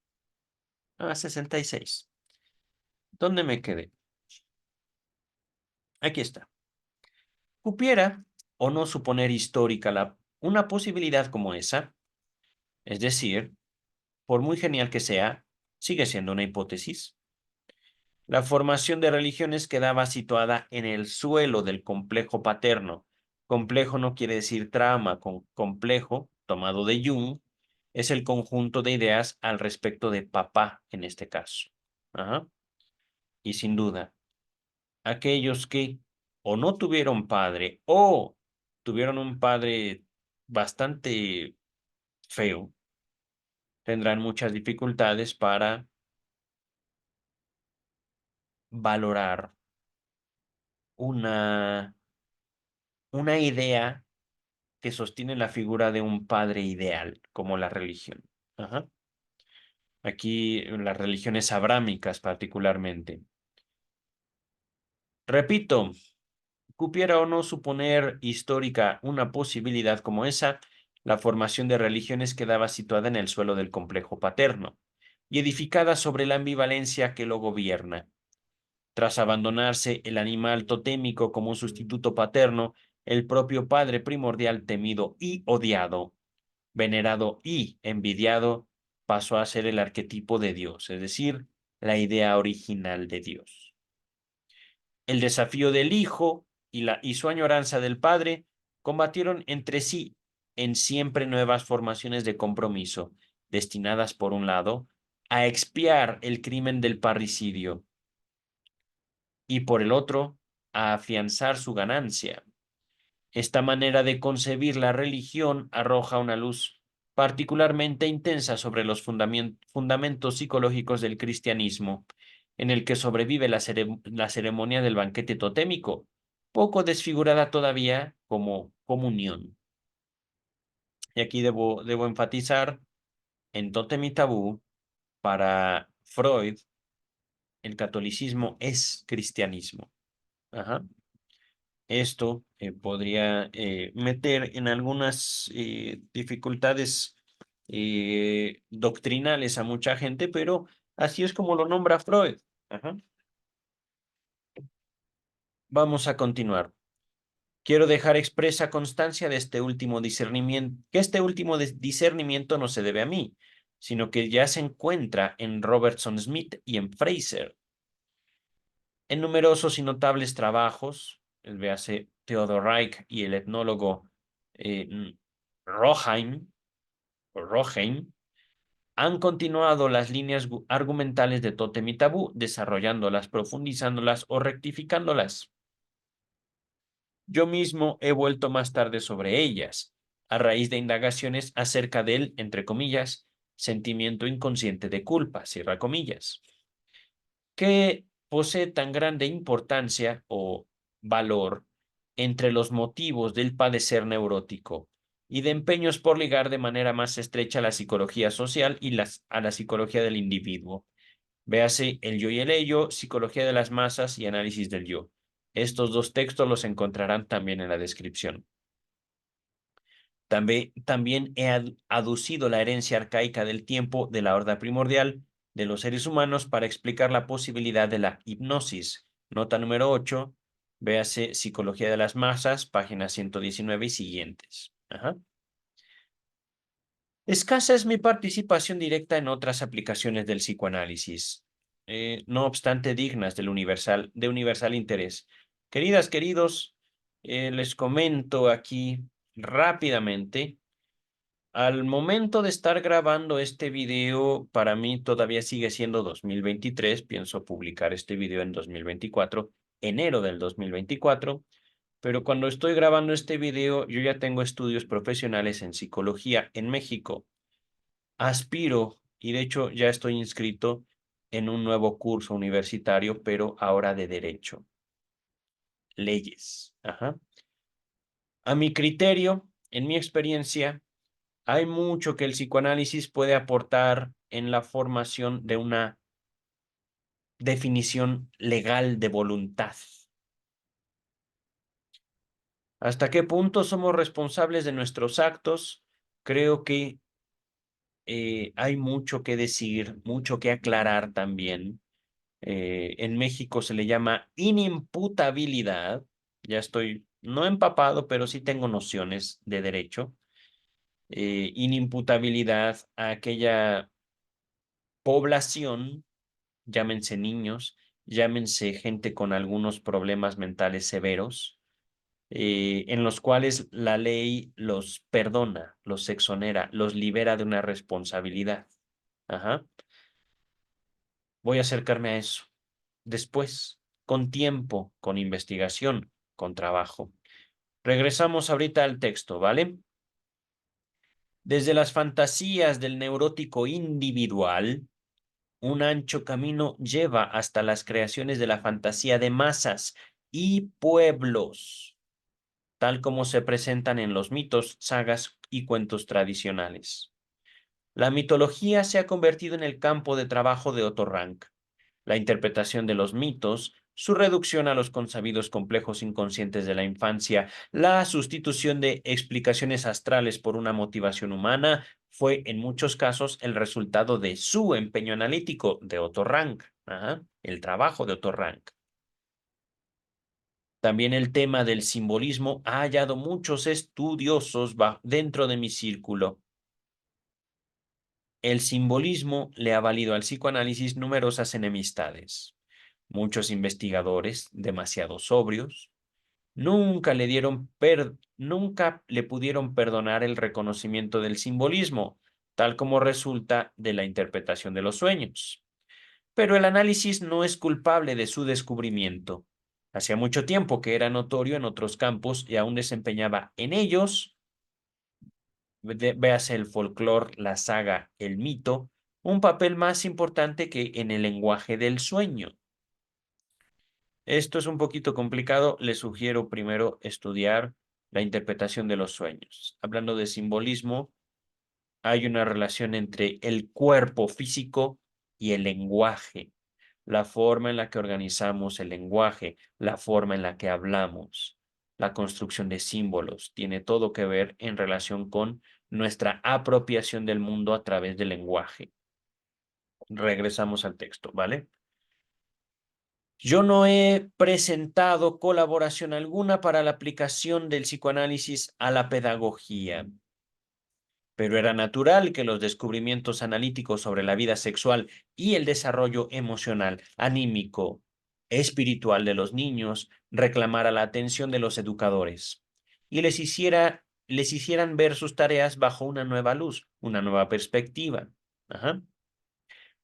66. ¿Dónde me quedé? Aquí está. Cupiera o no suponer histórica una posibilidad como esa, es decir, por muy genial que sea, sigue siendo una hipótesis. La formación de religiones quedaba situada en el suelo del complejo paterno. Complejo no quiere decir trama, complejo, tomado de Jung, es el conjunto de ideas al respecto de papá en este caso. Ajá. Y sin duda, aquellos que o no tuvieron padre o tuvieron un padre bastante feo, tendrán muchas dificultades para valorar una, una idea que sostiene la figura de un padre ideal, como la religión. Ajá. Aquí las religiones abrámicas particularmente. Repito, cupiera o no suponer histórica una posibilidad como esa, la formación de religiones quedaba situada en el suelo del complejo paterno y edificada sobre la ambivalencia que lo gobierna. Tras abandonarse el animal totémico como un sustituto paterno, el propio padre primordial temido y odiado, venerado y envidiado, pasó a ser el arquetipo de Dios, es decir, la idea original de Dios. El desafío del Hijo y su añoranza del Padre combatieron entre sí en siempre nuevas formaciones de compromiso, destinadas, por un lado, a expiar el crimen del parricidio y, por el otro, a afianzar su ganancia. Esta manera de concebir la religión arroja una luz particularmente intensa sobre los fundamentos psicológicos del cristianismo, en el que sobrevive la ceremonia del banquete totémico, poco desfigurada todavía como comunión. Y aquí debo enfatizar, en Tótem y Tabú, para Freud, el catolicismo es cristianismo. Ajá. Esto podría meter en algunas dificultades doctrinales a mucha gente, pero así es como lo nombra Freud. Ajá. Vamos a continuar. Quiero dejar expresa constancia de este último discernimiento, que este último discernimiento no se debe a mí, sino que ya se encuentra en Robertson Smith y en Fraser. En numerosos y notables trabajos, el véase Theodor Reich y el etnólogo Roheim, Roheim, han continuado las líneas argumentales de tótem y tabú, desarrollándolas, profundizándolas o rectificándolas. Yo mismo he vuelto más tarde sobre ellas, a raíz de indagaciones acerca del, entre comillas, sentimiento inconsciente de culpa, cierra comillas, que posee tan grande importancia o valor entre los motivos del padecer neurótico y de empeños por ligar de manera más estrecha la psicología social y a la psicología del individuo. Véase El yo y el ello, Psicología de las masas y Análisis del yo. Estos dos textos los encontrarán también en la descripción. También he aducido la herencia arcaica del tiempo de la horda primordial de los seres humanos para explicar la posibilidad de la hipnosis. Nota número 8, véase Psicología de las masas, página 119 y siguientes. Ajá. Escasa es mi participación directa en otras aplicaciones del psicoanálisis, no obstante dignas de universal interés. Queridas, queridos, les comento aquí rápidamente. Al momento de estar grabando este video, para mí todavía sigue siendo 2023. Pienso publicar este video en 2024, enero del 2024. Pero cuando estoy grabando este video, yo ya tengo estudios profesionales en psicología en México. Aspiro, y de hecho ya estoy inscrito en un nuevo curso universitario, pero ahora de derecho, leyes. Ajá. A mi criterio, en mi experiencia, hay mucho que el psicoanálisis puede aportar en la formación de una definición legal de voluntad. ¿Hasta qué punto somos responsables de nuestros actos? Creo que hay mucho que decir, mucho que aclarar también. En México se le llama inimputabilidad. Ya estoy, no empapado, pero sí tengo nociones de derecho. Inimputabilidad a aquella población, llámense niños, llámense gente con algunos problemas mentales severos, en los cuales la ley los perdona, los exonera, los libera de una responsabilidad. Ajá. Voy a acercarme a eso después, con tiempo, con investigación, con trabajo. Regresamos ahorita al texto, ¿vale? Desde las fantasías del neurótico individual, un ancho camino lleva hasta las creaciones de la fantasía de masas y pueblos, tal como se presentan en los mitos, sagas y cuentos tradicionales. La mitología se ha convertido en el campo de trabajo de Otto Rank. La interpretación de los mitos, su reducción a los consabidos complejos inconscientes de la infancia, la sustitución de explicaciones astrales por una motivación humana, fue en muchos casos el resultado de su empeño analítico de Otto Rank. Ajá, el trabajo de Otto Rank. También el tema del simbolismo ha hallado muchos estudiosos dentro de mi círculo. El simbolismo le ha valido al psicoanálisis numerosas enemistades. Muchos investigadores, demasiado sobrios, nunca le pudieron perdonar el reconocimiento del simbolismo, tal como resulta de la interpretación de los sueños. Pero el análisis no es culpable de su descubrimiento. Hacía mucho tiempo que era notorio en otros campos y aún desempeñaba en ellos, véase el folclore, la saga, el mito, un papel más importante que en el lenguaje del sueño. Esto es un poquito complicado. Les sugiero primero estudiar la interpretación de los sueños. Hablando de simbolismo, hay una relación entre el cuerpo físico y el lenguaje, la forma en la que organizamos el lenguaje, la forma en la que hablamos, la construcción de símbolos, tiene todo que ver en relación con nuestra apropiación del mundo a través del lenguaje. Regresamos al texto, ¿vale? Yo no he presentado colaboración alguna para la aplicación del psicoanálisis a la pedagogía. pero era natural que los descubrimientos analíticos sobre la vida sexual y el desarrollo emocional, anímico, espiritual de los niños reclamara la atención de los educadores y les hicieran ver sus tareas bajo una nueva luz, una nueva perspectiva. Ajá.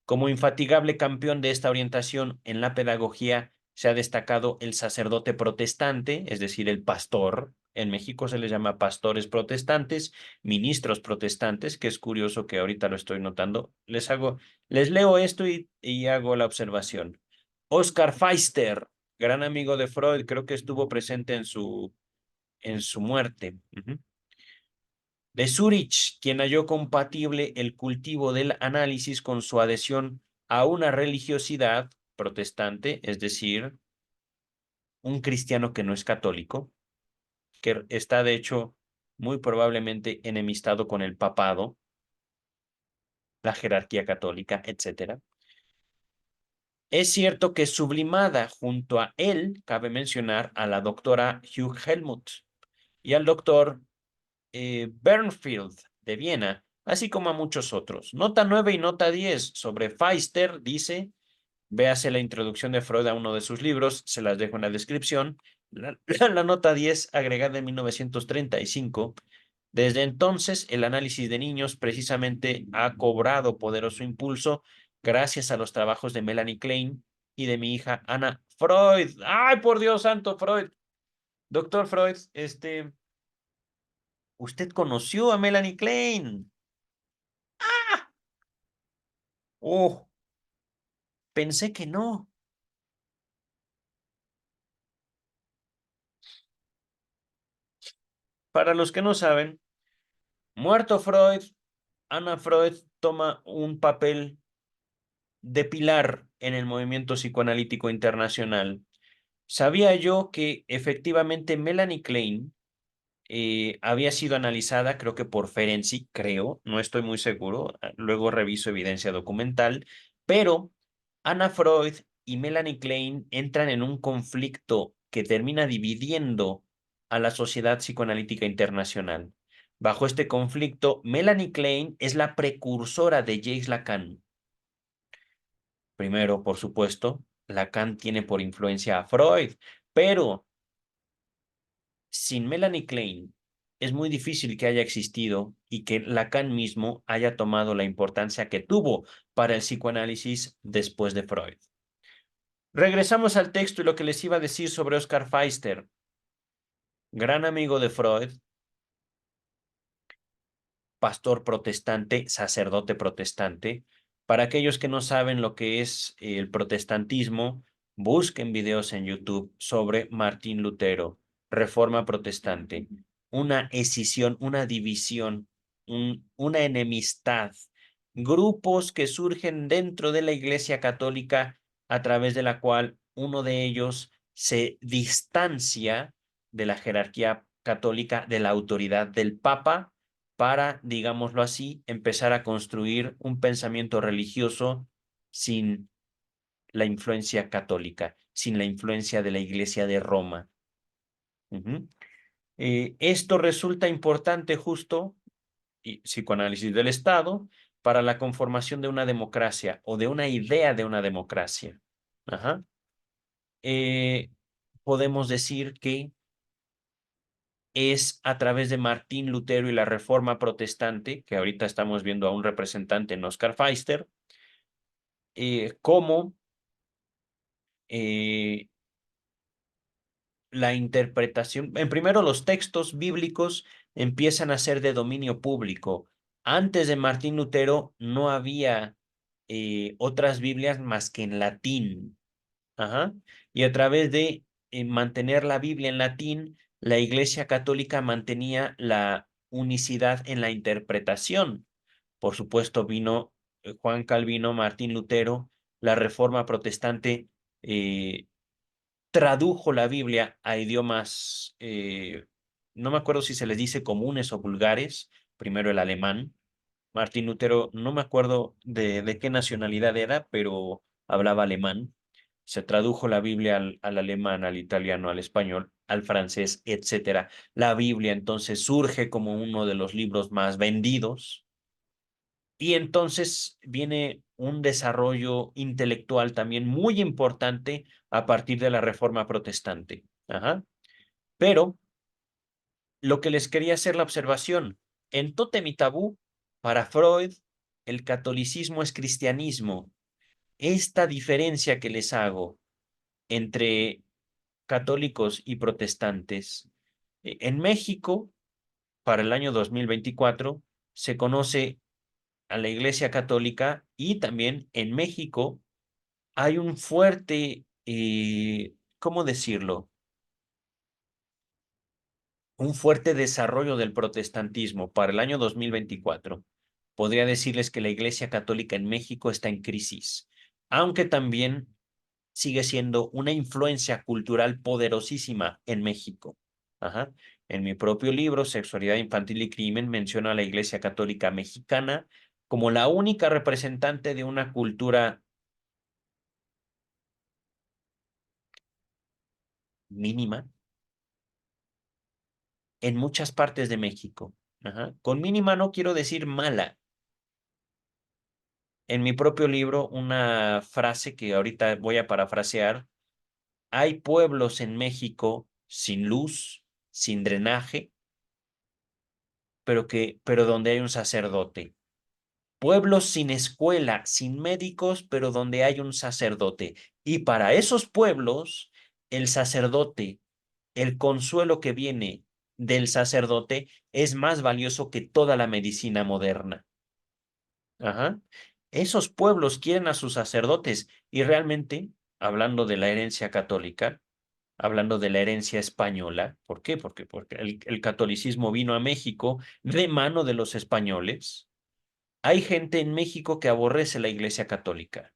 Como infatigable campeón de esta orientación en la pedagogía, se ha destacado el sacerdote protestante, es decir, el pastor. En México se les llama pastores protestantes, ministros protestantes, que es curioso que ahorita lo estoy notando. Les leo esto y hago la observación. Oscar Pfister, gran amigo de Freud, creo que estuvo presente en su muerte. Ujú. De Zurich, quien halló compatible el cultivo del análisis con su adhesión a una religiosidad protestante, es decir, un cristiano que no es católico, que está de hecho muy probablemente enemistado con el papado, la jerarquía católica, etcétera. Es cierto que sublimada junto a él, cabe mencionar a la doctora Hugh Helmut y al doctor Bernfield de Viena, así como a muchos otros. Nota 9 y nota 10 sobre Pfister dice, véase la introducción de Freud a uno de sus libros, se las dejo en la descripción. La nota 10, agregada en 1935. Desde entonces, el análisis de niños precisamente ha cobrado poderoso impulso gracias a los trabajos de Melanie Klein y de mi hija Ana Freud. ¡Ay, por Dios santo, Freud! Doctor Freud, usted conoció a Melanie Klein. Oh, pensé que no. Para los que no saben, muerto Freud, Ana Freud toma un papel de pilar en el movimiento psicoanalítico internacional. Sabía yo que efectivamente Melanie Klein había sido analizada, creo que por Ferenczi, creo, no estoy muy seguro, luego reviso evidencia documental, pero Anna Freud y Melanie Klein entran en un conflicto que termina dividiendo a la Sociedad Psicoanalítica Internacional. Bajo este conflicto, Melanie Klein es la precursora de Jacques Lacan. Primero, por supuesto, Lacan tiene por influencia a Freud, pero sin Melanie Klein, es muy difícil que haya existido y que Lacan mismo haya tomado la importancia que tuvo para el psicoanálisis después de Freud. Regresamos al texto y lo que les iba a decir sobre Oscar Pfister, gran amigo de Freud, pastor protestante, sacerdote protestante. Para aquellos que no saben lo que es el protestantismo, busquen videos en YouTube sobre Martín Lutero, Reforma Protestante, una escisión, una división, una enemistad, grupos que surgen dentro de la Iglesia Católica a través de la cual uno de ellos se distancia de la jerarquía católica, de la autoridad del Papa, para, digámoslo así, empezar a construir un pensamiento religioso sin la influencia católica, sin la influencia de la Iglesia de Roma. Ujú. Esto resulta importante justo, y psicoanálisis del Estado, para la conformación de una democracia o de una idea de una democracia. Ajá. Eh, Podemos decir que es a través de Martín Lutero y la Reforma Protestante, que ahorita estamos viendo a un representante en Oscar Pfister, cómo eh, la interpretación, en primero los textos bíblicos empiezan a ser de dominio público. Antes de Martín Lutero no había otras Biblias más que en latín. Ajá. Y a través de mantener la Biblia en latín, la Iglesia Católica mantenía la unicidad en la interpretación. Por supuesto, vino Juan Calvino, Martín Lutero, la Reforma Protestante tradujo la Biblia a idiomas, no me acuerdo si se les dice comunes o vulgares, primero el alemán. Martín Lutero, no me acuerdo de qué nacionalidad era, pero hablaba alemán. Se tradujo la Biblia al alemán, al italiano, al español. al francés, etcétera. La Biblia entonces surge como uno de los libros más vendidos y entonces viene un desarrollo intelectual también muy importante a partir de la Reforma Protestante. Ajá. Pero lo que les quería hacer la observación, en Tótem y Tabú, para Freud, el catolicismo es cristianismo. Esta diferencia que les hago entre católicos y protestantes, en México, para el año 2024, se conoce a la Iglesia Católica y también en México hay un fuerte, ¿cómo decirlo? Un fuerte desarrollo del protestantismo para el año 2024. Podría decirles que la Iglesia Católica en México está en crisis, aunque también sigue siendo una influencia cultural poderosísima en México. Ajá. En mi propio libro, Sexualidad Infantil y Crimen, menciono a la Iglesia Católica Mexicana como la única representante de una cultura mínima en muchas partes de México. Ajá. Con mínima no quiero decir mala. En mi propio libro, una frase que ahorita voy a parafrasear, hay pueblos en México sin luz, sin drenaje, pero donde hay un sacerdote. Pueblos sin escuela, sin médicos, pero donde hay un sacerdote. Y para esos pueblos, el sacerdote, el consuelo que viene del sacerdote es más valioso que toda la medicina moderna. Ajá. Esos pueblos quieren a sus sacerdotes y realmente, hablando de la herencia católica, hablando de la herencia española, ¿por qué? Porque el catolicismo vino a México de mano de los españoles. Hay gente en México que aborrece la Iglesia Católica.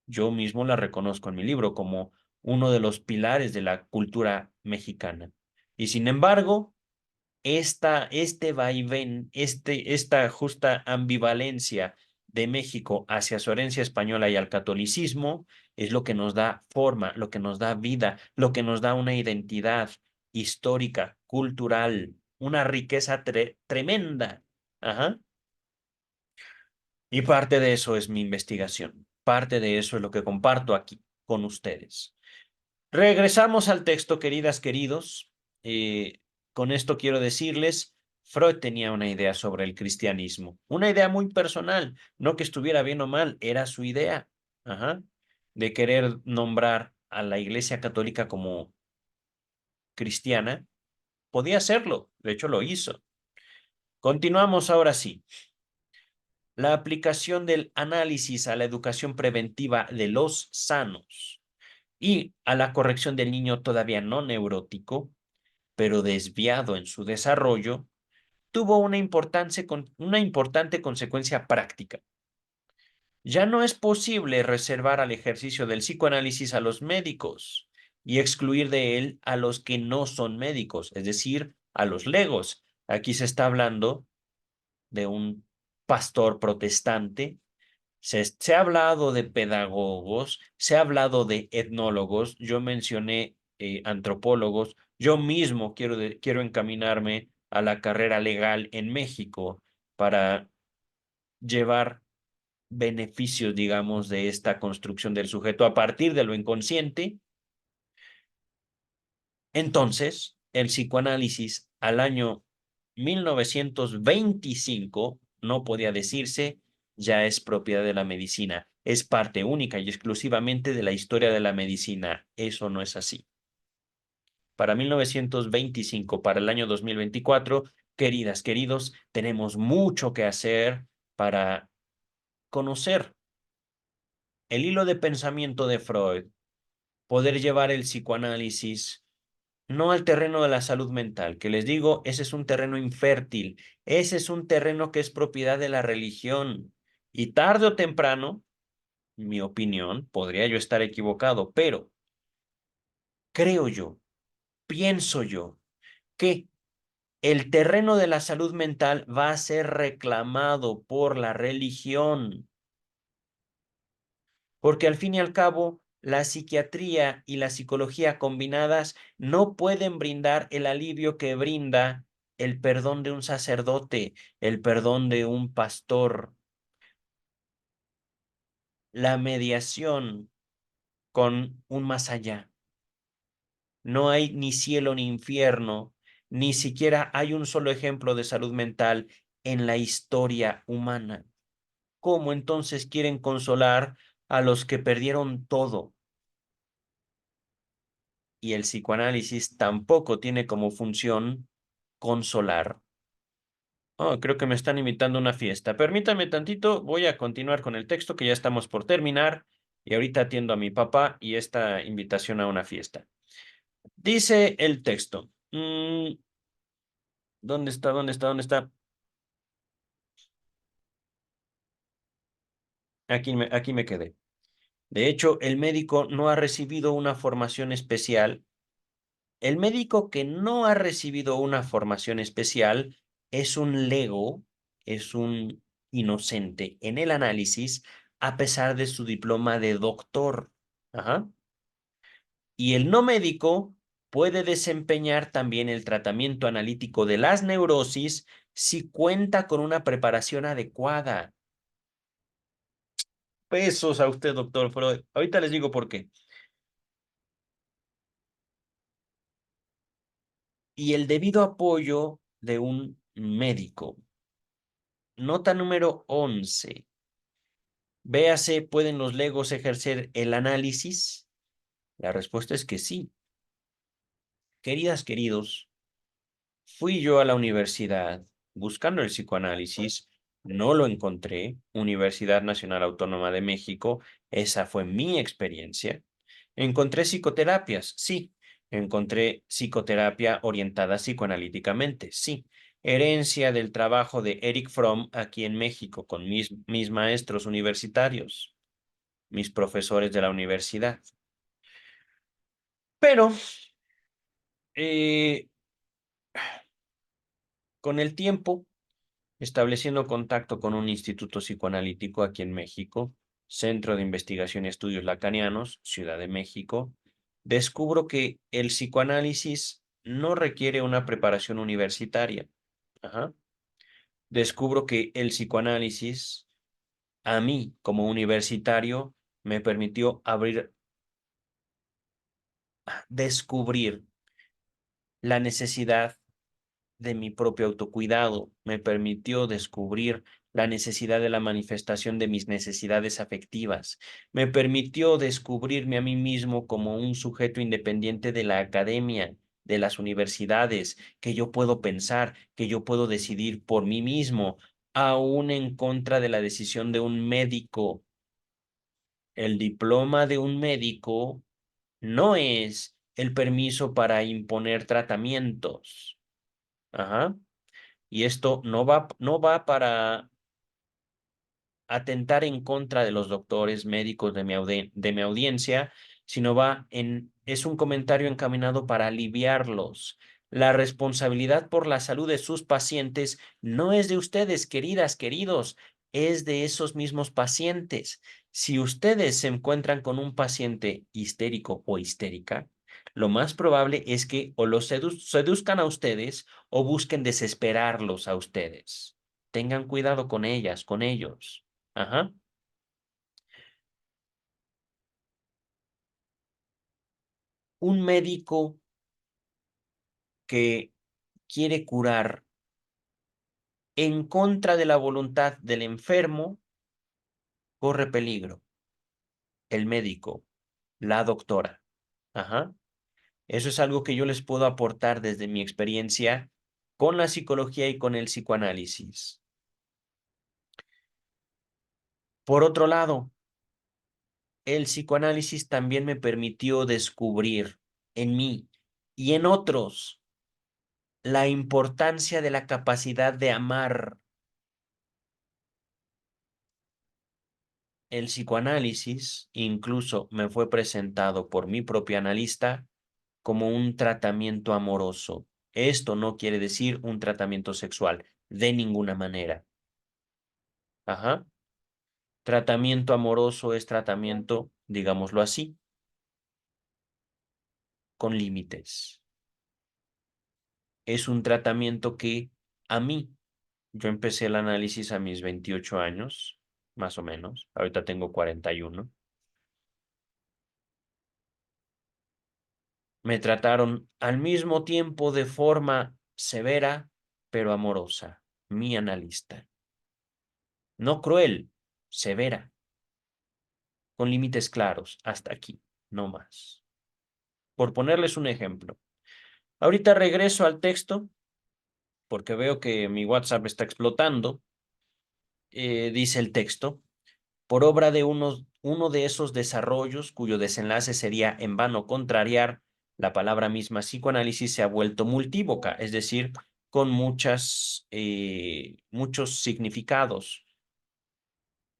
Yo mismo la reconozco en mi libro como uno de los pilares de la cultura mexicana. Y sin embargo, este vaivén, esta justa ambivalencia de México hacia su herencia española y al catolicismo es lo que nos da forma, lo que nos da vida, lo que nos da una identidad histórica, cultural, una riqueza tremenda. Ajá. Y parte de eso es mi investigación. Parte de eso es lo que comparto aquí con ustedes. Regresamos al texto, queridas, queridos. Con esto quiero decirles, Freud tenía una idea sobre el cristianismo, una idea muy personal, no que estuviera bien o mal, era su idea, ajá, de querer nombrar a la Iglesia Católica como cristiana. Podía hacerlo, de hecho lo hizo. Continuamos ahora sí. La aplicación del análisis a la educación preventiva de los sanos y a la corrección del niño todavía no neurótico pero desviado en su desarrollo, tuvo una importante consecuencia práctica. Ya no es posible reservar al ejercicio del psicoanálisis a los médicos y excluir de él a los que no son médicos, es decir, a los legos. Aquí se está hablando de un pastor protestante. Se ha hablado de pedagogos, se ha hablado de etnólogos, yo mencioné antropólogos, yo mismo quiero encaminarme a la carrera legal en México para llevar beneficios, digamos, de esta construcción del sujeto a partir de lo inconsciente. Entonces, el psicoanálisis al año 1925 no podía decirse ya es propiedad de la medicina, es parte única y exclusivamente de la historia de la medicina. Eso no es así. Para 1925, para el año 2024, queridas, queridos, tenemos mucho que hacer para conocer el hilo de pensamiento de Freud, poder llevar el psicoanálisis no al terreno de la salud mental, que les digo, ese es un terreno infértil, ese es un terreno que es propiedad de la religión. Y tarde o temprano, mi opinión, podría yo estar equivocado, pero creo yo, pienso yo, que el terreno de la salud mental va a ser reclamado por la religión, porque al fin y al cabo, La psiquiatría y la psicología combinadas no pueden brindar el alivio que brinda el perdón de un sacerdote, el perdón de un pastor, la mediación con un más allá. No hay ni cielo ni infierno, ni siquiera hay un solo ejemplo de salud mental en la historia humana. ¿Cómo entonces quieren consolar a los que perdieron todo? Y el psicoanálisis tampoco tiene como función consolar. Oh, creo que me están invitando a una fiesta. Permítame tantito, voy a continuar con el texto que ya estamos por terminar y ahorita atiendo a mi papá y esta invitación a una fiesta. Dice el texto. ¿Dónde está? ¿Dónde está? ¿Dónde está? Aquí me quedé. De hecho, el médico no ha recibido una formación especial. El médico que no ha recibido una formación especial es un lego, es un inocente en el análisis, a pesar de su diploma de doctor. Ajá. Y el no médico puede desempeñar también el tratamiento analítico de las neurosis si cuenta con una preparación adecuada. Besos a usted, doctor Freud. Ahorita les digo por qué. Y el debido apoyo de un médico. Nota número 11. Véase, ¿pueden los legos ejercer el análisis? La respuesta es que sí. Queridas, queridos, fui yo a la universidad buscando el psicoanálisis, no lo encontré. Universidad Nacional Autónoma de México, esa fue mi experiencia. Encontré psicoterapias, sí. Encontré psicoterapia orientada psicoanalíticamente, sí. Herencia del trabajo de Eric Fromm aquí en México con mis maestros universitarios, mis profesores de la universidad. Pero eh, con el tiempo, estableciendo contacto con un instituto psicoanalítico aquí en México, Centro de Investigación y Estudios Lacanianos, Ciudad de México, descubro que el psicoanálisis no requiere una preparación universitaria. Ajá. Descubro que el psicoanálisis, a mí como universitario, me permitió descubrir la necesidad de mi propio autocuidado, me permitió descubrir la necesidad de la manifestación de mis necesidades afectivas, me permitió descubrirme a mí mismo como un sujeto independiente de la academia, de las universidades, que yo puedo pensar, que yo puedo decidir por mí mismo, aún en contra de la decisión de un médico. El diploma de un médico no es el permiso para imponer tratamientos. Ajá. Y esto no va para atentar en contra de los doctores médicos de mi audiencia, sino es un comentario encaminado para aliviarlos. La responsabilidad por la salud de sus pacientes no es de ustedes, queridas, queridos, es de esos mismos pacientes. Si ustedes se encuentran con un paciente histérico o histérica, lo más probable es que o los seduzcan a ustedes o busquen desesperarlos a ustedes. Tengan cuidado con ellas, con ellos. Ajá. Un médico que quiere curar en contra de la voluntad del enfermo corre peligro. El médico, la doctora. Ajá. Eso es algo que yo les puedo aportar desde mi experiencia con la psicología y con el psicoanálisis. Por otro lado, el psicoanálisis también me permitió descubrir en mí y en otros la importancia de la capacidad de amar. El psicoanálisis incluso me fue presentado por mi propio analista como un tratamiento amoroso. Esto no quiere decir un tratamiento sexual, de ninguna manera. Ajá. Tratamiento amoroso es tratamiento, digámoslo así. con límites. Es un tratamiento que a mí, yo empecé el análisis a mis 28 años, más o menos. Ahorita tengo 41. Me trataron al mismo tiempo de forma severa, pero amorosa. Mi analista. No cruel, severa, con límites claros, hasta aquí, no más. Por ponerles un ejemplo. Ahorita regreso al texto porque veo que mi WhatsApp está explotando. Dice el texto, por obra de uno de esos desarrollos cuyo desenlace sería en vano contrariar, la palabra misma psicoanálisis se ha vuelto multívoca, es decir, con muchos significados.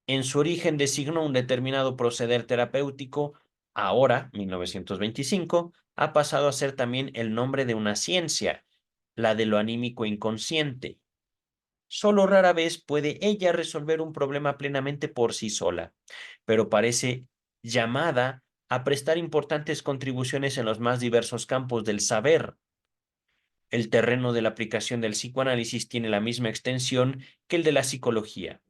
En su origen designó un determinado proceder terapéutico, ahora, 1925, ha pasado a ser también el nombre de una ciencia, la de lo anímico inconsciente. Solo rara vez puede ella resolver un problema plenamente por sí sola, pero parece llamada a prestar importantes contribuciones en los más diversos campos del saber. El terreno de la aplicación del psicoanálisis tiene la misma extensión que el de la psicología,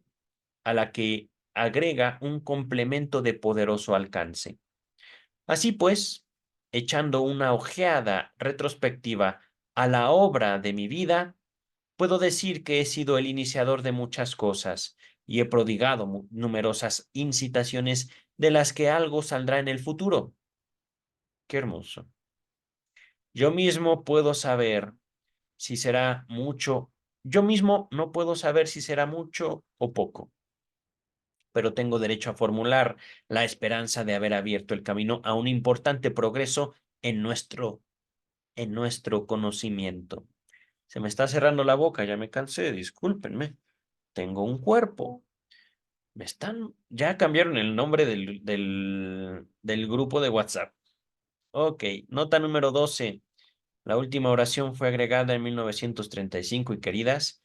a la que agrega un complemento de poderoso alcance. Así pues, echando una ojeada retrospectiva a la obra de mi vida, puedo decir que he sido el iniciador de muchas cosas y he prodigado numerosas incitaciones de las que algo saldrá en el futuro. Qué hermoso. Yo mismo puedo saber si será mucho, yo mismo no puedo saber si será mucho o poco, pero tengo derecho a formular la esperanza de haber abierto el camino a un importante progreso en nuestro conocimiento. Se me está cerrando la boca, ya me cansé, discúlpenme. Tengo un cuerpo. Ya cambiaron el nombre del grupo de WhatsApp. Ok, nota número 12. La última oración fue agregada en 1935 y queridas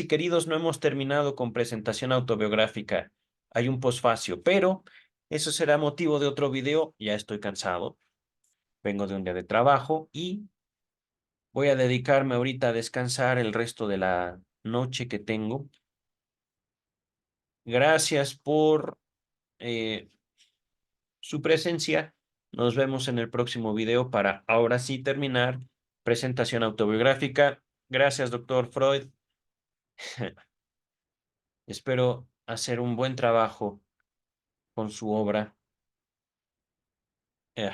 y queridos, no hemos terminado con presentación autobiográfica. Hay un posfacio, pero eso será motivo de otro video. Ya estoy cansado. Vengo de un día de trabajo y voy a dedicarme ahorita a descansar el resto de la noche que tengo. Gracias por eh, su presencia. Nos vemos en el próximo video para ahora sí terminar presentación autobiográfica. Gracias, doctor Freud. Espero hacer un buen trabajo con su obra. Eh,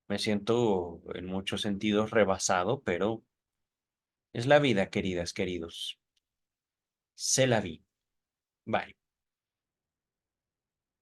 Me siento en muchos sentidos rebasado, pero es la vida, queridas, queridos. Se la vi. Bye.